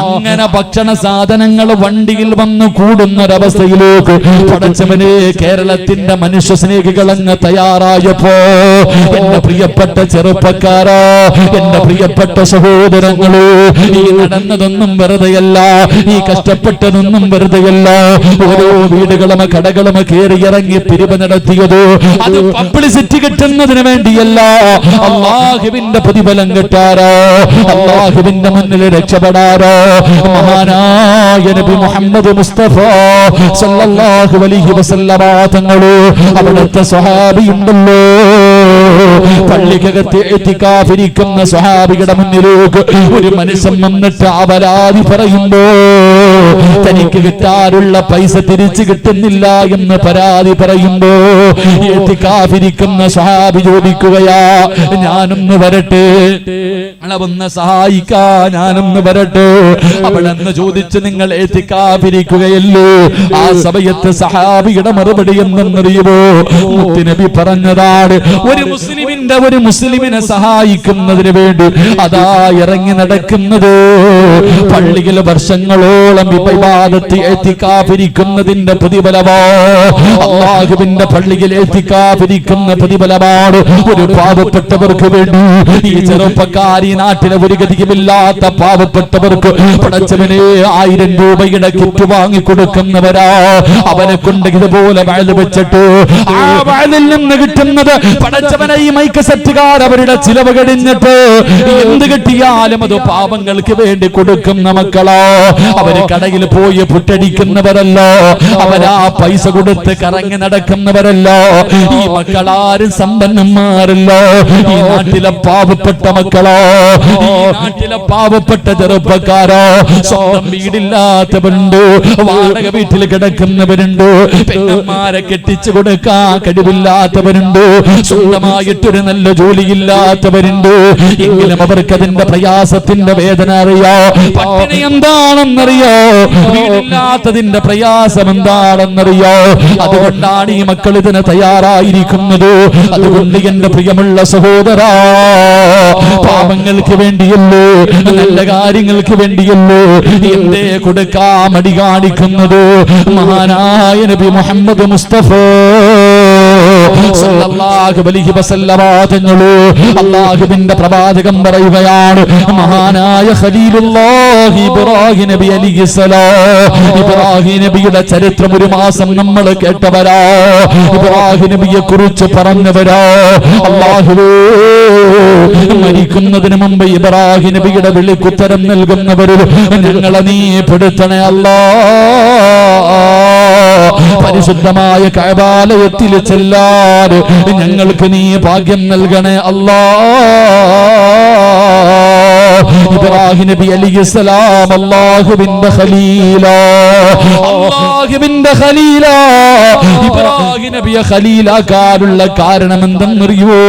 അങ്ങനെ ഭക്ഷണ സാധനങ്ങൾ വണ്ടിയിൽ വന്ന് കൂടുന്നൊരവസ്ഥയിലേക്ക് പടച്ചവനെ കേരളത്തിന്റെ മനുഷ്യ സ്നേഹികളങ്ങ് തയ്യാറായപ്പോ എന്റെ പ്രിയപ്പെട്ട ചെറുപ്പക്കാരാ, എന്റെ പ്രിയപ്പെട്ട സഹോദരങ്ങള്, ഈ നടന്നതൊന്നും വെറുതെയല്ല, ഈ കഷ്ടപ്പെട്ടതൊന്നും വെറുതെയല്ല. ഓരോ വീടുകളും കടകളും കയറിയിറങ്ങി പിരിവ് നടത്തിയത് അത് പബ്ലിസിറ്റി കിട്ടുന്നതിന് വേണ്ടിയല്ല, അല്ലാഹുവിന്റെ പ്രതിഫലം കിട്ടാറോ, അല്ലാഹുവിന്റെ മുന്നിൽ രക്ഷപ്പെടാറോ. മഹാനായ നബി മുഹമ്മദ് മുസ്തഫ സല്ലല്ലാഹു അലൈഹി വസല്ലമ തങ്ങളെ അവിടുത്തെ സ്വഹാബിയുണ്ടല്ലോ, പള്ളിക്കകത്ത് ഇത്തികാഫിരിക്കുന്ന സ്വഹാബിയുടെ മുന്നിലേക്ക് ഒരു മനുഷ്യൻ വന്നിട്ട് അവരാതി പറയുമ്പോ തനിക്ക് കിട്ടാറുള്ള പൈസ തിരിച്ചു കിട്ടുന്നില്ല എന്ന് പരാതി പറയുമ്പോ ഇത്തികാഫിരിക്കുന്ന സ്വഹാബി ചോദിക്കുകയാ, ഞാനൊന്ന് വരട്ടെ, ഒന്ന് സഹായിക്കാൻ ഞാനൊന്ന് വരട്ടെ. അവളെന്ന് ചോദിച്ച് നിങ്ങൾ ഇത്തികാഫിരിക്കുകയല്ലേ? ആ സമയത്ത് സഹാബിയുടെ മറുപടി എന്തെന്നറിയുമോ? മുത്തുനബി പറഞ്ഞതാണ്, ഒരു മുസ്ലിമിനെ സഹായിക്കുന്നതിന് വേണ്ടി അതാ ഇറങ്ങി നടക്കുന്നത് പള്ളിയിൽ വർഷങ്ങളോളം ഇബാദത്ത് ഇഅ്തികാഫിരിക്കുന്നതിന്റെ പ്രതിഫലമോ, അല്ലാഹുവിന്റെ പള്ളിയിൽ ഇഅ്തികാഫിരിക്കുന്ന പ്രതിഫലമാണ്. ഒരു പാവപ്പെട്ടവർക്ക് വേണ്ടി ഈ ചെറുപ്പക്കാരി നാട്ടിലെ ഒരു ഗതിയുമില്ലാത്ത പാവപ്പെട്ടവർക്ക് പടച്ചവനെ 1000 രൂപയുടെ കിറ്റ് വാങ്ങി കൊടുക്കുന്നവരാ. അവനെ കൊണ്ട് ഇതുപോലെ വയല് വെച്ചിട്ട് ആ വയലിൽ നിന്ന് കിട്ടുന്നത് പടച്ചവനെ ഈ മൈക്ക് സെറ്റുകാർ അവരുടെ ചിലവ് കഴിഞ്ഞിട്ട് എന്ത് കിട്ടിയാലും അത് പാവങ്ങൾക്ക് വേണ്ടി കൊടുക്കുന്ന മക്കളോ. അവര് കടയിൽ പോയി പുട്ടടിക്കുന്നവരല്ലോ, അവരാ പൈസ കൊടുത്ത് കറങ്ങി നടക്കുന്നവരല്ലോ. ഈ മക്കളാരും സമ്പന്നന്മാരല്ലോ. ഈ നാട്ടിലെ പാവപ്പെട്ട മക്കളോ, ഈ നാട്ടിലെ പാവപ്പെട്ട ചെറുപ്പക്കാരോ, സ്വന്തം വീടില്ലാത്തവരുണ്ട്, വാടക വീട്ടിൽ കിടക്കുന്നവരുണ്ട്, പെണ്ണന്മാരെ കെട്ടിച്ചു കൊടുക്കാൻ കഴിവില്ലാത്തവരുണ്ട്, സ്വന്തം സ്വന്തമായിട്ടൊരു നല്ല ജോലിയില്ലാത്തവരുണ്ട്, എങ്കിലും അവർക്ക് അതിന്റെ പ്രയാസത്തിന്റെ വേദന അറിയോ, പട്ടിണി എന്താണെന്നറിയോ, വീടില്ലാത്തതിന്റെ പ്രയാസം എന്താണെന്നറിയോ. അതുകൊണ്ടാണ് ഈ മക്കൾ ഇതിന് തയ്യാറായിരിക്കുന്നത്. അതുകൊണ്ട് എന്റെ പ്രിയമുള്ള സഹോദരാ, പാപങ്ങൾക്ക് വേണ്ടിയല്ലോ, നല്ല കാര്യങ്ങൾക്ക് വേണ്ടിയല്ലോ എന്തേ കൊടുക്കാൻ മടി കാണിക്കുന്നത്? മഹാനായ നബി മുഹമ്മദ് മുസ്തഫ സല്ലല്ലാഹു അലൈഹി വസല്ലമ തങ്ങളെ അല്ലാഹുവിന്റെ പ്രവാചകൻ പറയുകയാണ്, മഹാനായ ഖലീലുല്ലാഹി ഇബ്രാഹിം നബി അലൈഹിസ്സലാം, ഇബ്രാഹിം നബിയുടെ ചരിത്രം ഒരു മാസം നമ്മൾ കേട്ടവരാ, ഇബ്രാഹിം നബിയെ കുറിച്ച് പറഞ്ഞവരാ. അല്ലാഹുവേ, മരിക്കുന്നതിന് മുമ്പ് ഇബ്രാഹിം നബിയുടെ വിളിക്കുത്തരം നൽകുന്നവരിൽ ഞങ്ങളെ നീ പെടുത്തണേ അല്ലാ. പരിശുദ്ധമായ കഅബാലയത്തിൽ ചെല്ലാൻ ഞങ്ങൾക്ക് നീ ഭാഗ്യം നൽകണേ അല്ലാ. ഇബ്രാഹിം നബി അലൈഹിസ്സലാം അല്ലാഹുവിന്റെ ഖലീലാ, അല്ലാഹുവിന്റെ ഖലീലാ. ഇബ്രാഹിം നബിയെ ഖലീലാക്കാനുള്ള കാരണം എന്തെന്നറിയോ?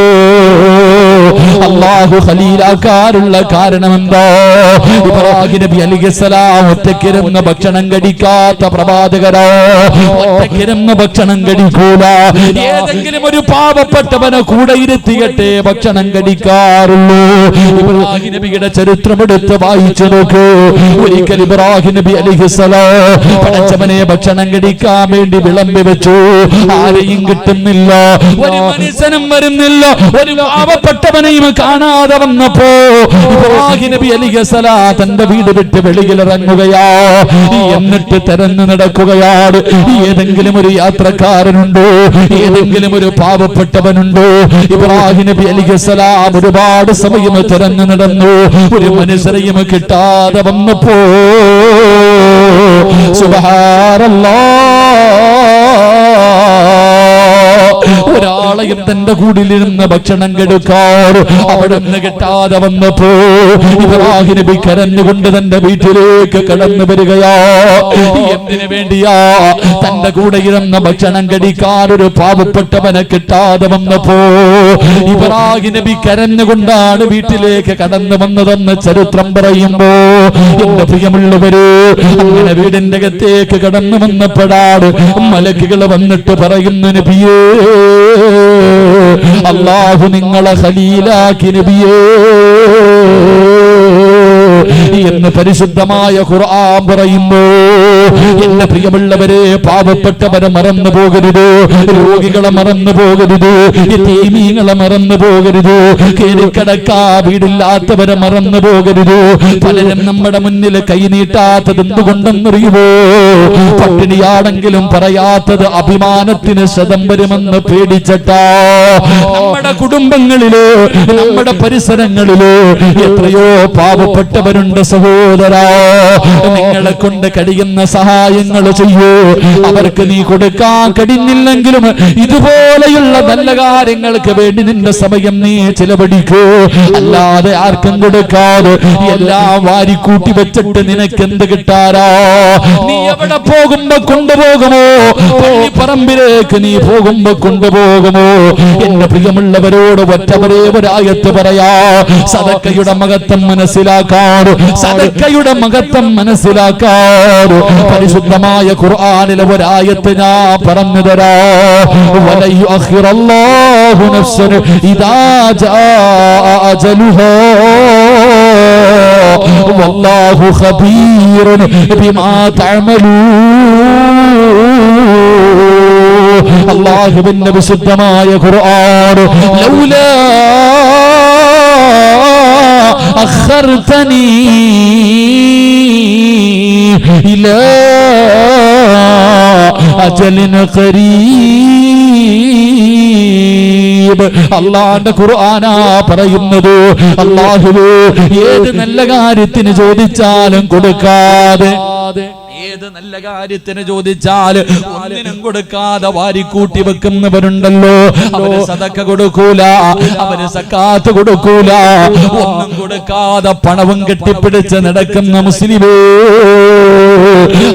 അല്ലാഹു ഖലീലാക്കാനുള്ള കാരണം എന്താ? ഇബ്രാഹിം നബി അലൈഹിസ്സലാം ഒറ്റയ്ക്കിരുന്ന് ഭക്ഷണം കഴിക്കാത്ത പ്രവാചകരോ, ഒറ്റയ്ക്കിരുന്ന് ഭക്ഷണം കഴിക്കൂല, ഏതെങ്കിലും ഒരു പാവപ്പെട്ടവനെ കൂടെ ഇരുത്തിയിട്ടേ ഭക്ഷണം കഴിക്കാറുള്ളൂ. ഇബ്രാഹിം നബിയുടെ ചരിത്രം എടുത്ത് വായിച്ചു നോക്കൂ. ഒരിക്കൽ ഇബ്രാഹിം നബി അലൈഹിസ്സലാം പടച്ചവനെ ഭക്ഷണം കഴിക്കാൻ വേണ്ടി വിളമ്പി വെച്ചു, ആരെയും കിട്ടുന്നില്ല, ഒരു മനുഷ്യനും വരുന്നില്ല, ഒരു പാവപ്പെട്ടവനെയും കാണാതെ വന്നപ്പോ ഇബ്രാഹിം നബി അലൈഹിസ്സലാം തന്റെ വീട് വിട്ട് വെളിയിലിറങ്ങുകയാ. എന്നിട്ട് തെരഞ്ഞു നടക്കുകയാണ്, ഏതെങ്കിലും ഒരു യാത്രക്കാരനുണ്ടോ, ഏതെങ്കിലും ഒരു പാവപ്പെട്ടവനുണ്ടോ. ഇബ്രാഹിം നബി അലൈഹിസ്സലാം ഒരുപാട് സമയം തെരഞ്ഞു നടന്നു, ഒരു മനുഷ്യരെയും കിട്ടാതെ വന്നപ്പോ സുബ്ഹാനല്ലാഹ്, ഒരാളെയും തന്റെ കൂടിലിരുന്ന് ഭക്ഷണം കെടുക്കാറ് അവിടെ നിന്ന് കിട്ടാതെ വന്നപ്പോ ഇബ്രാഹിം നബി കരഞ്ഞുകൊണ്ട് തന്റെ വീട്ടിലേക്ക് കടന്നു വരികയാ. എന്തിനു വേണ്ടിയാ? തന്റെ കൂടെ ഇരുന്ന് ഭക്ഷണം കടിക്കാൻ ഒരു പാവപ്പെട്ടവനെ കിട്ടാതെ വന്നപ്പോ ഇബ്രാഹിം നബി കരഞ്ഞുകൊണ്ടാണ് വീട്ടിലേക്ക് കടന്നു വന്നതെന്ന് ചരിത്രം പറയുമ്പോ, എന്റെ പ്രിയമുള്ളവര്, അങ്ങനെ വീടിന്റെ അകത്തേക്ക് കടന്നു വന്നപ്പോഴാണ് മലക്കുകൾ വന്നിട്ട് പറയുന്നു, നബിയേ, അല്ലാഹു നിങ്ങളെ ഖലീലാക്കി നബിയേ എന്ന് പരിശുദ്ധമായ ഖുർആൻ പറയുമ്പോ, എന്റെ പ്രിയമുള്ളവരെ, പാവപ്പെട്ടവരെ മറന്നു പോകരുത്, രോഗികളെ മറന്നു പോകരുത്, യതീമീങ്ങളെ മറന്നു പോകരുത്, കേറിക്കിടക്കാ വീടില്ലാത്തവരെ മറന്നു പോകരുത്. പലരും നമ്മുടെ മുന്നിൽ കൈനീട്ടാത്തത് എന്തുകൊണ്ടെന്നറിയുമോ? പട്ടിണിയാണെങ്കിലും പറയാത്തത് അഭിമാനത്തിന് ശതം വരുമെന്ന് പേടിച്ചിട്ടാ. നമ്മുടെ കുടുംബങ്ങളില്, നമ്മുടെ പരിസരങ്ങളില് എത്രയോ പാവപ്പെട്ടവരുണ്ട് സഹോദരാ. നിങ്ങളെ കൊണ്ട് കഴിയുന്ന സഹായങ്ങൾ ചെയ്യൂ. അവർക്ക് നീ കൊടുക്കാൻ കഴിഞ്ഞില്ലെങ്കിലും ഇതുപോലെയുള്ള നല്ല കാര്യങ്ങൾക്ക് വേണ്ടി നിന്റെ സമയം നീ ചിലവഴിക്കൂ. അല്ലാതെ ആർക്കും കൊടുക്കാതെ എല്ലാം വാരിക്കൂട്ടി വെച്ചിട്ട് നിനക്ക് എന്ത് കിട്ടാരാ? നീ എവിടെ പോകുമ്പോ കൊണ്ടുപോകുമോ? പള്ളിപ്പറമ്പിലേക്ക് നീ പോകുമ്പോ കൊണ്ടുപോകുമോ? എന്റെ പ്രിയമുള്ളവരോട് ഒറ്റവരേ ഒരായത്ത് പറയാ, സദക്കയുടെ മഹത്വം മനസ്സിലാക്കാറ്, സദക്കയുടെ മഹത്വം മനസ്സിലാക്കാറ്. പരിശുദ്ധമായ ഖുർആനിലെ ഒരായത്ത് ഞാൻ പറഞ്ഞു തരാ, വലയുഅഖിറല്ലാഹു നഫ്സൻ ഇദാ ജാഅ അജലുഹാ വല്ലാഹു ഖബീറുൻ ബിമാ തഅമലൂൻ. അല്ലാഹുവിന്റെ വിശുദ്ധമായ ഖുർആൻ, ലൗലാ അഖർതനി ഇലാ അജലിൻ ഖരീബ്. അല്ലാഹുവിന്റെ ഖുർആനാ പറയുന്നത്, അല്ലാഹുവേ, ഏത് നല്ല കാര്യത്തിന് ചോദിച്ചാലും കൊടുക്കാതെ, ഏത് നല്ല കാര്യത്തിന് ചോദിച്ചാൽ ഒന്നിനും കൊടുക്കാതെ വാരിക്കൂട്ടി വെക്കുന്നവരുണ്ടല്ലോ. അവര് സദക്ക കൊടുക്കൂല, അവര് സക്കാത്ത് കൊടുക്കൂല, ഒന്നും കൊടുക്കാതെ പണവും കെട്ടിപ്പിടിച്ച് നടക്കുന്ന മുസ്ലിമേ,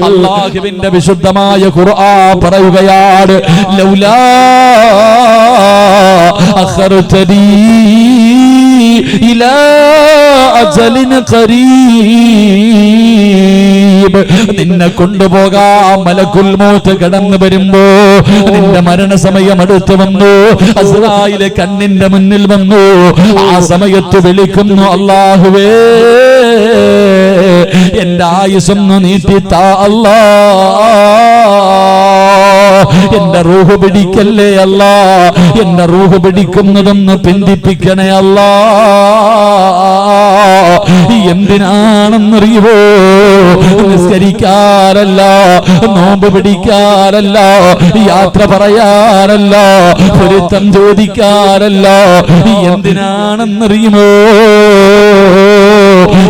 അല്ലാഹുവിന്റെ വിശുദ്ധമായ ഖുർആൻ പറയുകയാണ്, ലൗലാ അഖർതനി ഇലാ അജലിൻ ഖരീബ്. നിന്നെ കൊണ്ടുപോകാൻ മലക്കുൽ മൗത്ത് കടന്നു വരുമ്പോ നിന്റെ മരണസമയം അടുത്ത് വന്നു. അസ്രായിലെ കണ്ണിന്റെ മുന്നിൽ വന്നു. ആ സമയത്ത് വിളിക്കുന്നു, അല്ലാഹുവേ എന്റെ ആയുസ്സൊന്ന് നീട്ടിത്താ അല്ലാ, എന്റെ റൂഹ് പിടിക്കല്ലേ അല്ലാ, എന്റെ റൂഹ് പിടിക്കുന്നതൊന്ന് പിന്തിപ്പിക്കണേ അല്ലാ. എന്തിനാണെന്നറിയുവോ? നിസ്കരിക്കാനല്ല, നോമ്പ് പിടിക്കാനല്ല, യാത്ര പറയാനല്ല, പൊരുത്തം ചോദിക്കാനല്ല. എന്തിനാണെന്നറിയുമോ?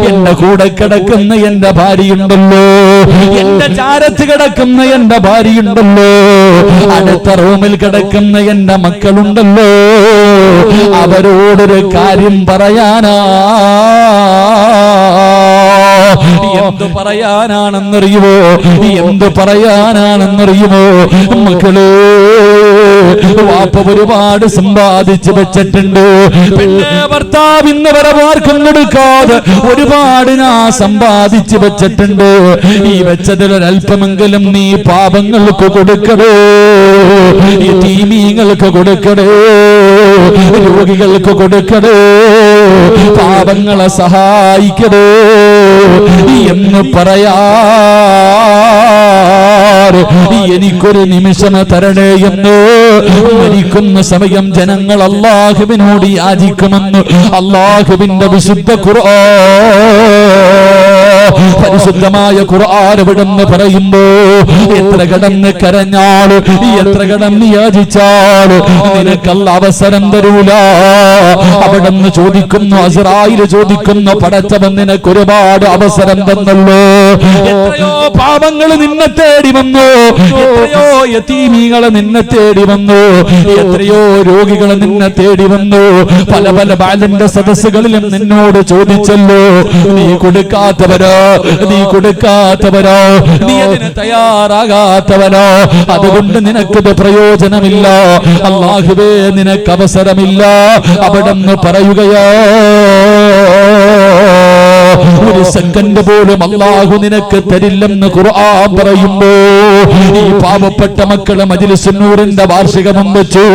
എന്റെ കൂടെ കിടക്കുന്ന എന്റെ ഭാര്യയുണ്ടല്ലോ, എന്റെ ചാരത്ത് കിടക്കുന്ന എന്റെ ഭാര്യയുണ്ടല്ലോ, അടുത്ത റൂമിൽ കിടക്കുന്ന എന്റെ മക്കളുണ്ടല്ലോ, അവരോടൊരു കാര്യം പറയാനാ. എന്ത് പറയാനാണെന്നറിയുമോ? എന്ത് പറയാനാണെന്നറിയുമോ? മക്കളെ, വാപ്പ ഒരുപാട് സമ്പാദിച്ചു വെച്ചിട്ടുണ്ട്. പിന്നെ ഭർത്താവ് ഇന്ന് വരെ ആർക്കും കൊടുക്കാതെ ഒരുപാട് ഞാൻ സമ്പാദിച്ചു വെച്ചിട്ടുണ്ട്. ഈ വെച്ചതിലൊരൽപ്പമെങ്കിലും നീ പാപങ്ങൾക്ക് കൊടുക്കണേ, യതീമീങ്ങൾക്ക് കൊടുക്കണേ, രോഗികൾക്ക് കൊടുക്കണേ, പാപങ്ങളെ സഹായിക്കണേ എന്ന് പറയാ. എനിക്കൊരു നിമിഷം തരണേ എന്ന് മരിക്കുന്ന സമയം ജനങ്ങൾ അല്ലാഹുവിനോട് യാചിക്കുമെന്ന് അല്ലാഹുവിന്റെ വിശുദ്ധ പരിശുദ്ധമായ ഖുർആൻ ഇവിടെന്ന് പറയുമ്പോ എത്ര കടന്ന് കരഞ്ഞാൽ, എത്ര കടന്ന് യാചിച്ചാൽ നിനക്കല്ല അവസരം തരൂല. അവിടെന്ന് ചോദിക്കുന്നു, അസ്രായിൽ ചോദിക്കുന്നു, പടച്ചവൻ നിനക്ക് ഒരുപാട് അവസരം തന്നല്ലോ. എത്രയോ പാപങ്ങൾ നിന്നെ തേടി വന്നു, എത്രയോ യതീമീകളെ നിന്നെ തേടി വന്നു, എത്രയോ രോഗികളെ നിന്നെ തേടി വന്നു. പല പല ബാലന്റെ സദസ്സുകളിലും നിന്നോട് ചോദിച്ചല്ലോ, നീ കൊടുക്കാത്തവരോ, നീ കൊടുക്കാത്തവരോ, നീ അതിന് തയ്യാറാകാത്തവരോ, അതുകൊണ്ട് നിനക്കത് പ്രയോജനമില്ല. അല്ലാഹുവേ നിനക്ക് അവസരമില്ല. അവിടെന്ന് പറയുകയോ, ഒരു സെക്കൻഡ് പോലും അല്ലാഹു നിനക്ക് തരില്ലെന്ന് ഖുർആൻ പറയുമ്പോ ഈ പാവപ്പെട്ട മക്കളെ മജ്ലിസുൻ നൂറിന്റെ വാർഷികം വെച്ചു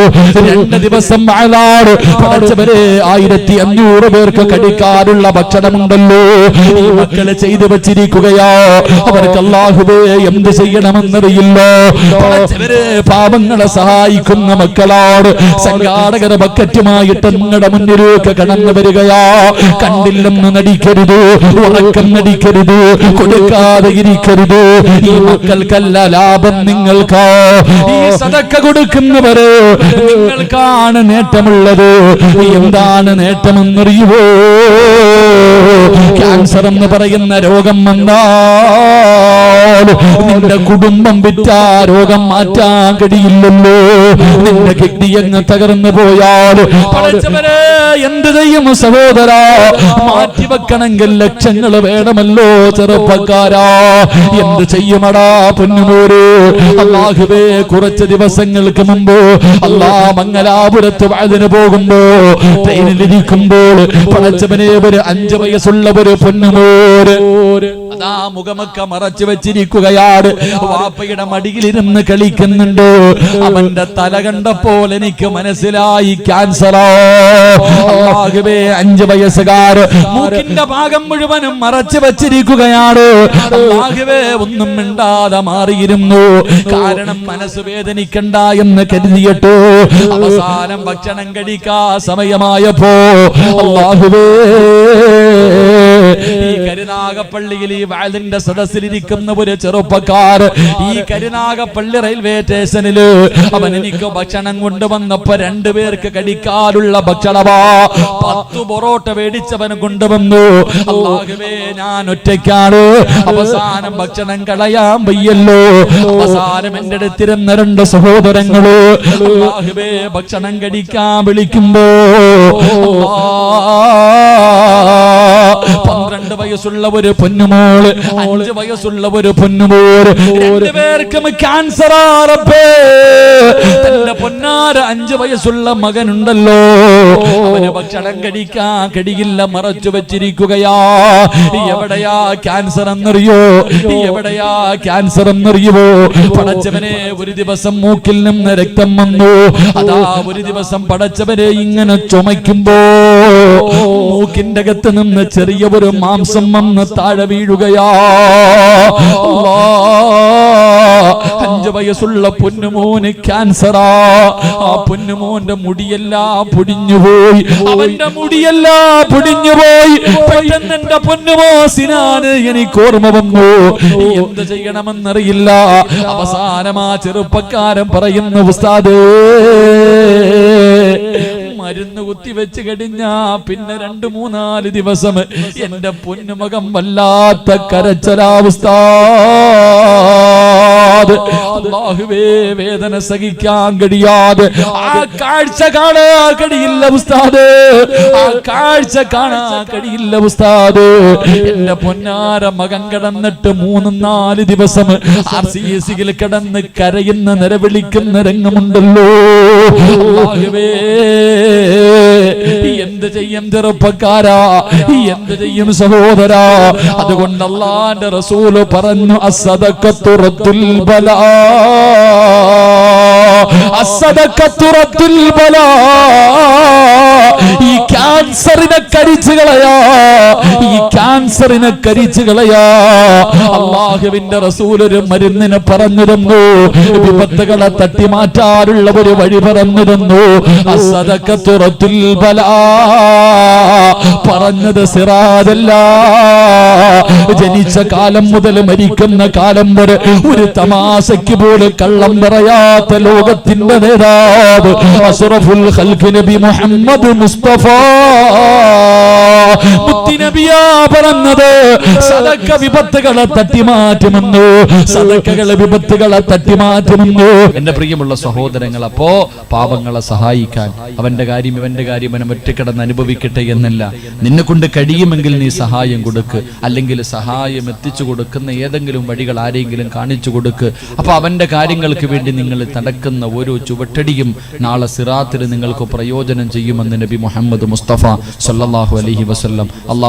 2 ദിവസം ആളാട് പഠിച്ചവരെ 1500 പേർക്ക് കഴിക്കാനുള്ള ഭക്ഷണമുണ്ടല്ലോ. ഈ മക്കളെ ചെയ്തു വെച്ചിരിക്കുകയാ. അവർക്ക് അല്ലാഹുവേ എന്ത് ചെയ്യണമെന്നറിയില്ല. പഠിച്ചവരെ പാവങ്ങളെ സഹായിക്കുന്ന മക്കളാണ്. സംഘാടകർ ബക്കറ്റുമായിട്ട് നിങ്ങളുടെ മുന്നിലേക്ക് കടന്നു വരികയാ. കണ്ടില്ലെന്ന് നടിക്കരുത്, ഉറക്കം നടിക്കരുത്, കൊടുക്കാതെ ഇരിക്കരുത്. ഈ മക്കൾക്കല്ല ലാഭം, നിങ്ങൾക്ക്. ഈ സദക്ക കൊടുക്കുന്നവര് നിങ്ങൾക്കാണ് നേട്ടമുള്ളത്. എന്താണ് നേട്ടമെന്നറിയുവോ? ക്യാൻസർ എന്ന് പറയുന്ന രോഗം വന്നാൽ നിന്റെ കുടുംബം വിറ്റാ രോഗം മാറ്റാൻ കഴിയില്ലല്ലോ. നിന്റെ കിഡ്നി അങ്ങ് തകർന്നു പോയാൽ പഠിച്ചവരെ എന്ത് ചെയ്യും സഹോദരാ? മാറ്റിവെക്കണമെങ്കിൽ ലക്ഷങ്ങൾ വേണമല്ലോ ചെറുപ്പക്കാരാ. എന്ത് ചെയ്യുമടാ പൊന്നുമോര്? അല്ലാഹുവേ കുറച്ച് ദിവസങ്ങൾക്ക് മുമ്പ് മംഗലാപുരത്ത് വഅദിന് പോകുമ്പോ ട്രെയിനിലിരിക്കുമ്പോൾ പഠിച്ചവനെ ഒരു 5 വയസ്സുള്ള ഒരു പൊന്നുമോര് അതാ മുഖമൊക്കെ മറച്ചു വെച്ചിരിക്കുകയാണ്. വാപ്പയുടെ മടിയിലിരുന്ന് കളിക്കുന്നുണ്ട്. അവന്റെ തല കണ്ടപ്പോൾ എനിക്ക് മനസ്സിലായി ക്യാൻസറോ. അല്ലാഹുവേ 5 വയസ്സുകാർ മൂക്കിന്റെ ഭാഗം മുഴുവനും മറച്ചു വെച്ചിരിക്കുകയാണ്. അല്ലാഹുവേ ഒന്നും മിണ്ടാതെ മാറിയിരുന്നു. കാരണം മനസ്സ് വേദനിക്കണ്ട എന്ന് കരുതിയിട്ടു. അവസാനം ഭക്ഷണം കഴിക്കാ സമയമായപ്പോ അല്ലാഹുവേ ഈ കരുനാഗപ്പള്ളിയിൽ ഈ വഅദിന്റെ സദസ്സിലിരിക്കുന്ന ഒരു ചെറുപ്പക്കാർ ഈ കരുനാഗപ്പള്ളി റെയിൽവേ സ്റ്റേഷനില് അവൻ എനിക്ക് ഭക്ഷണം കൊണ്ടുവന്നപ്പോ 2 പേർക്ക് കഴിക്കാനുള്ള ഭക്ഷണമാ 10 പൊറോട്ട മേടിച്ചവൻ കൊണ്ടുവന്നു. അല്ലാഹുവേ ഞാൻ ഒറ്റയ്ക്കാണ്. അവസാനം ഭക്ഷണം കളയാൻ വയ്യല്ലോ. അവസാനം എന്റെ അടുത്തിരുന്ന 2 സഹോദരങ്ങള് അല്ലാഹുവേ ഭക്ഷണം കഴിക്കാൻ വിളിക്കുമ്പോ 12 വയസ്സുള്ള ഒരു പൊന്നുമോള്, 5 വയസ്സുള്ള ഒരു പൊന്നുമോള്, രണ്ടുപേർക്കും ക്യാൻസറാ റബ്ബേ. തന്റെ പൊന്നാര 5 വയസ്സുള്ള മകനുണ്ടല്ലോ, അവന് ഭക്ഷണം കഴിക്കാൻ കഴിയില്ല, മറച്ചു വെച്ചിരിക്കുകയാ. എവിടെയാ ക്യാൻസർ എന്നറിയോ? എവിടെയാ ക്യാൻസർ എന്നറിയുമോ? പടച്ചവനെ, ഒരു ദിവസം മൂക്കിൽ നിന്ന് രക്തം വന്നു. അതാ ഒരു ദിവസം പടച്ചവനെ ഇങ്ങനെ ചുമയ്ക്കുമ്പോ മൂക്കിന്റെ അകത്ത് നിന്ന് ചെറിയ ഒരു മാംസം വന്ന് താഴെ വീഴുകയാ. 5 വയസ്സുള്ള പൊന്നുമോന് ക്യാൻസറാ. ആ പൊന്നുമോന്റെ മുടിയെല്ലാം പൊടിഞ്ഞുപോയി, അവന്റെ മുടിയെല്ലാം പൊടിഞ്ഞുപോയി. പെട്ടെന്ന് എന്റെ പൊന്നുമോ സിനാന് എനിക്ക് ഓർമ്മ വന്നു. എന്ത് ചെയ്യണമെന്നറിയില്ല. അവസാനം ആ ചെറുപ്പക്കാരൻ പറയുന്നു, ഉസ്താദേ, മരുന്ന് കുത്തിവെച്ച് കഴിഞ്ഞാ പിന്നെ 2-3-4 ദിവസം എന്റെ പൊന്നുമകം വല്ലാത്ത കരച്ചലാവസ്ഥ. അല്ലാഹുവേ, വേദന സഹിക്കാൻ കഴിയാതെ ആ കാഴ്ച കാണാൻ കഴിയില്ല ഉസ്താദ്, ആ കാഴ്ച കാണാൻ കഴിയില്ല ഉസ്താദ്. എന്റെ പൊന്നാര മകൻ കിടന്നിട്ട് 3-4 ദിവസം RCSയിൽ കിടന്ന് കരയുന്ന നിലവിളിക്കുന്ന രംഗമുണ്ടല്ലോ. അല്ലാഹുവേ, എന്ത് ചെയ്യും ചെറുപ്പക്കാരാ, എന്ത് ചെയ്യും സഹോദരാ? അതുകൊണ്ട് അല്ലാഹുവിന്റെ റസൂല് പറഞ്ഞു, അസ്സദഖത്തു റദ്ദുൽ ബലാ, അസ്സദഖത്തു റദ്ദുൽ ബലാ. ഈ ക്യാൻസറിനെ കരിച്ചു കളയാ, ഈ ക്യാൻസറിനെ കരിച്ചു കളയാ. അല്ലാഹുവിന്റെ റസൂൽ ഒരു മരുന്നിനെ പറഞ്ഞിരുന്നു, വിപത്തുകളെ തട്ടിമാറ്റാനുള്ള ഒരു വഴി പറഞ്ഞിരുന്നു. അസ്സദഖത്തു റദ്ദുൽ ബലാ പറഞ്ഞത് സിറാജല്ല. ജനിച്ച കാലം മുതൽ മരിക്കുന്ന കാലം വരെ ഒരു തമാശയ്ക്ക് പോലും കള്ളം പറയാത്ത ലോകത്തിന്റെ നേതാവ് അഷ്റഫുൽ ഖൽഖ് നബി മുഹമ്മദ് മുസ്തഫ മുത്തുനബിയാ പറഞ്ഞത്, സദക്ക വിപത്തുകളെ തട്ടിമാറ്റുമെന്നു, സദക്കകളെ വിപത്തുകളെ തട്ടിമാറ്റുമെന്നു. എന്റെ പ്രിയമുള്ള സഹോദരങ്ങൾ, അപ്പോ പാവങ്ങളെ സഹായിക്കാൻ അവന്റെ കാര്യം ഇവന്റെ കാര്യം അവൻ ഒറ്റക്കിടന്ന് അനുഭവിക്കട്ടെ എന്നല്ല. നിന്നെ കൊണ്ട് കഴിയുമെങ്കിൽ നീ സഹായം കൊടുക്ക്, അല്ലെങ്കിൽ സഹായം എത്തിച്ചു കൊടുക്കുന്ന ഏതെങ്കിലും വഴികൾ ആരെങ്കിലും കാണിച്ചു കൊടുക്ക്. അപ്പൊ അവന്റെ കാര്യങ്ങൾക്ക് വേണ്ടി നിങ്ങൾ നടക്കുന്ന ഓരോ ചുവട്ടടിയും നാളെ സിറാത്തിൽ നിങ്ങൾക്ക് പ്രയോജനം ചെയ്യുമെന്ന് നബി മുഹമ്മദ് മുസ്തഫ സല്ലല്ലാഹു അലൈഹി വസല്ലം.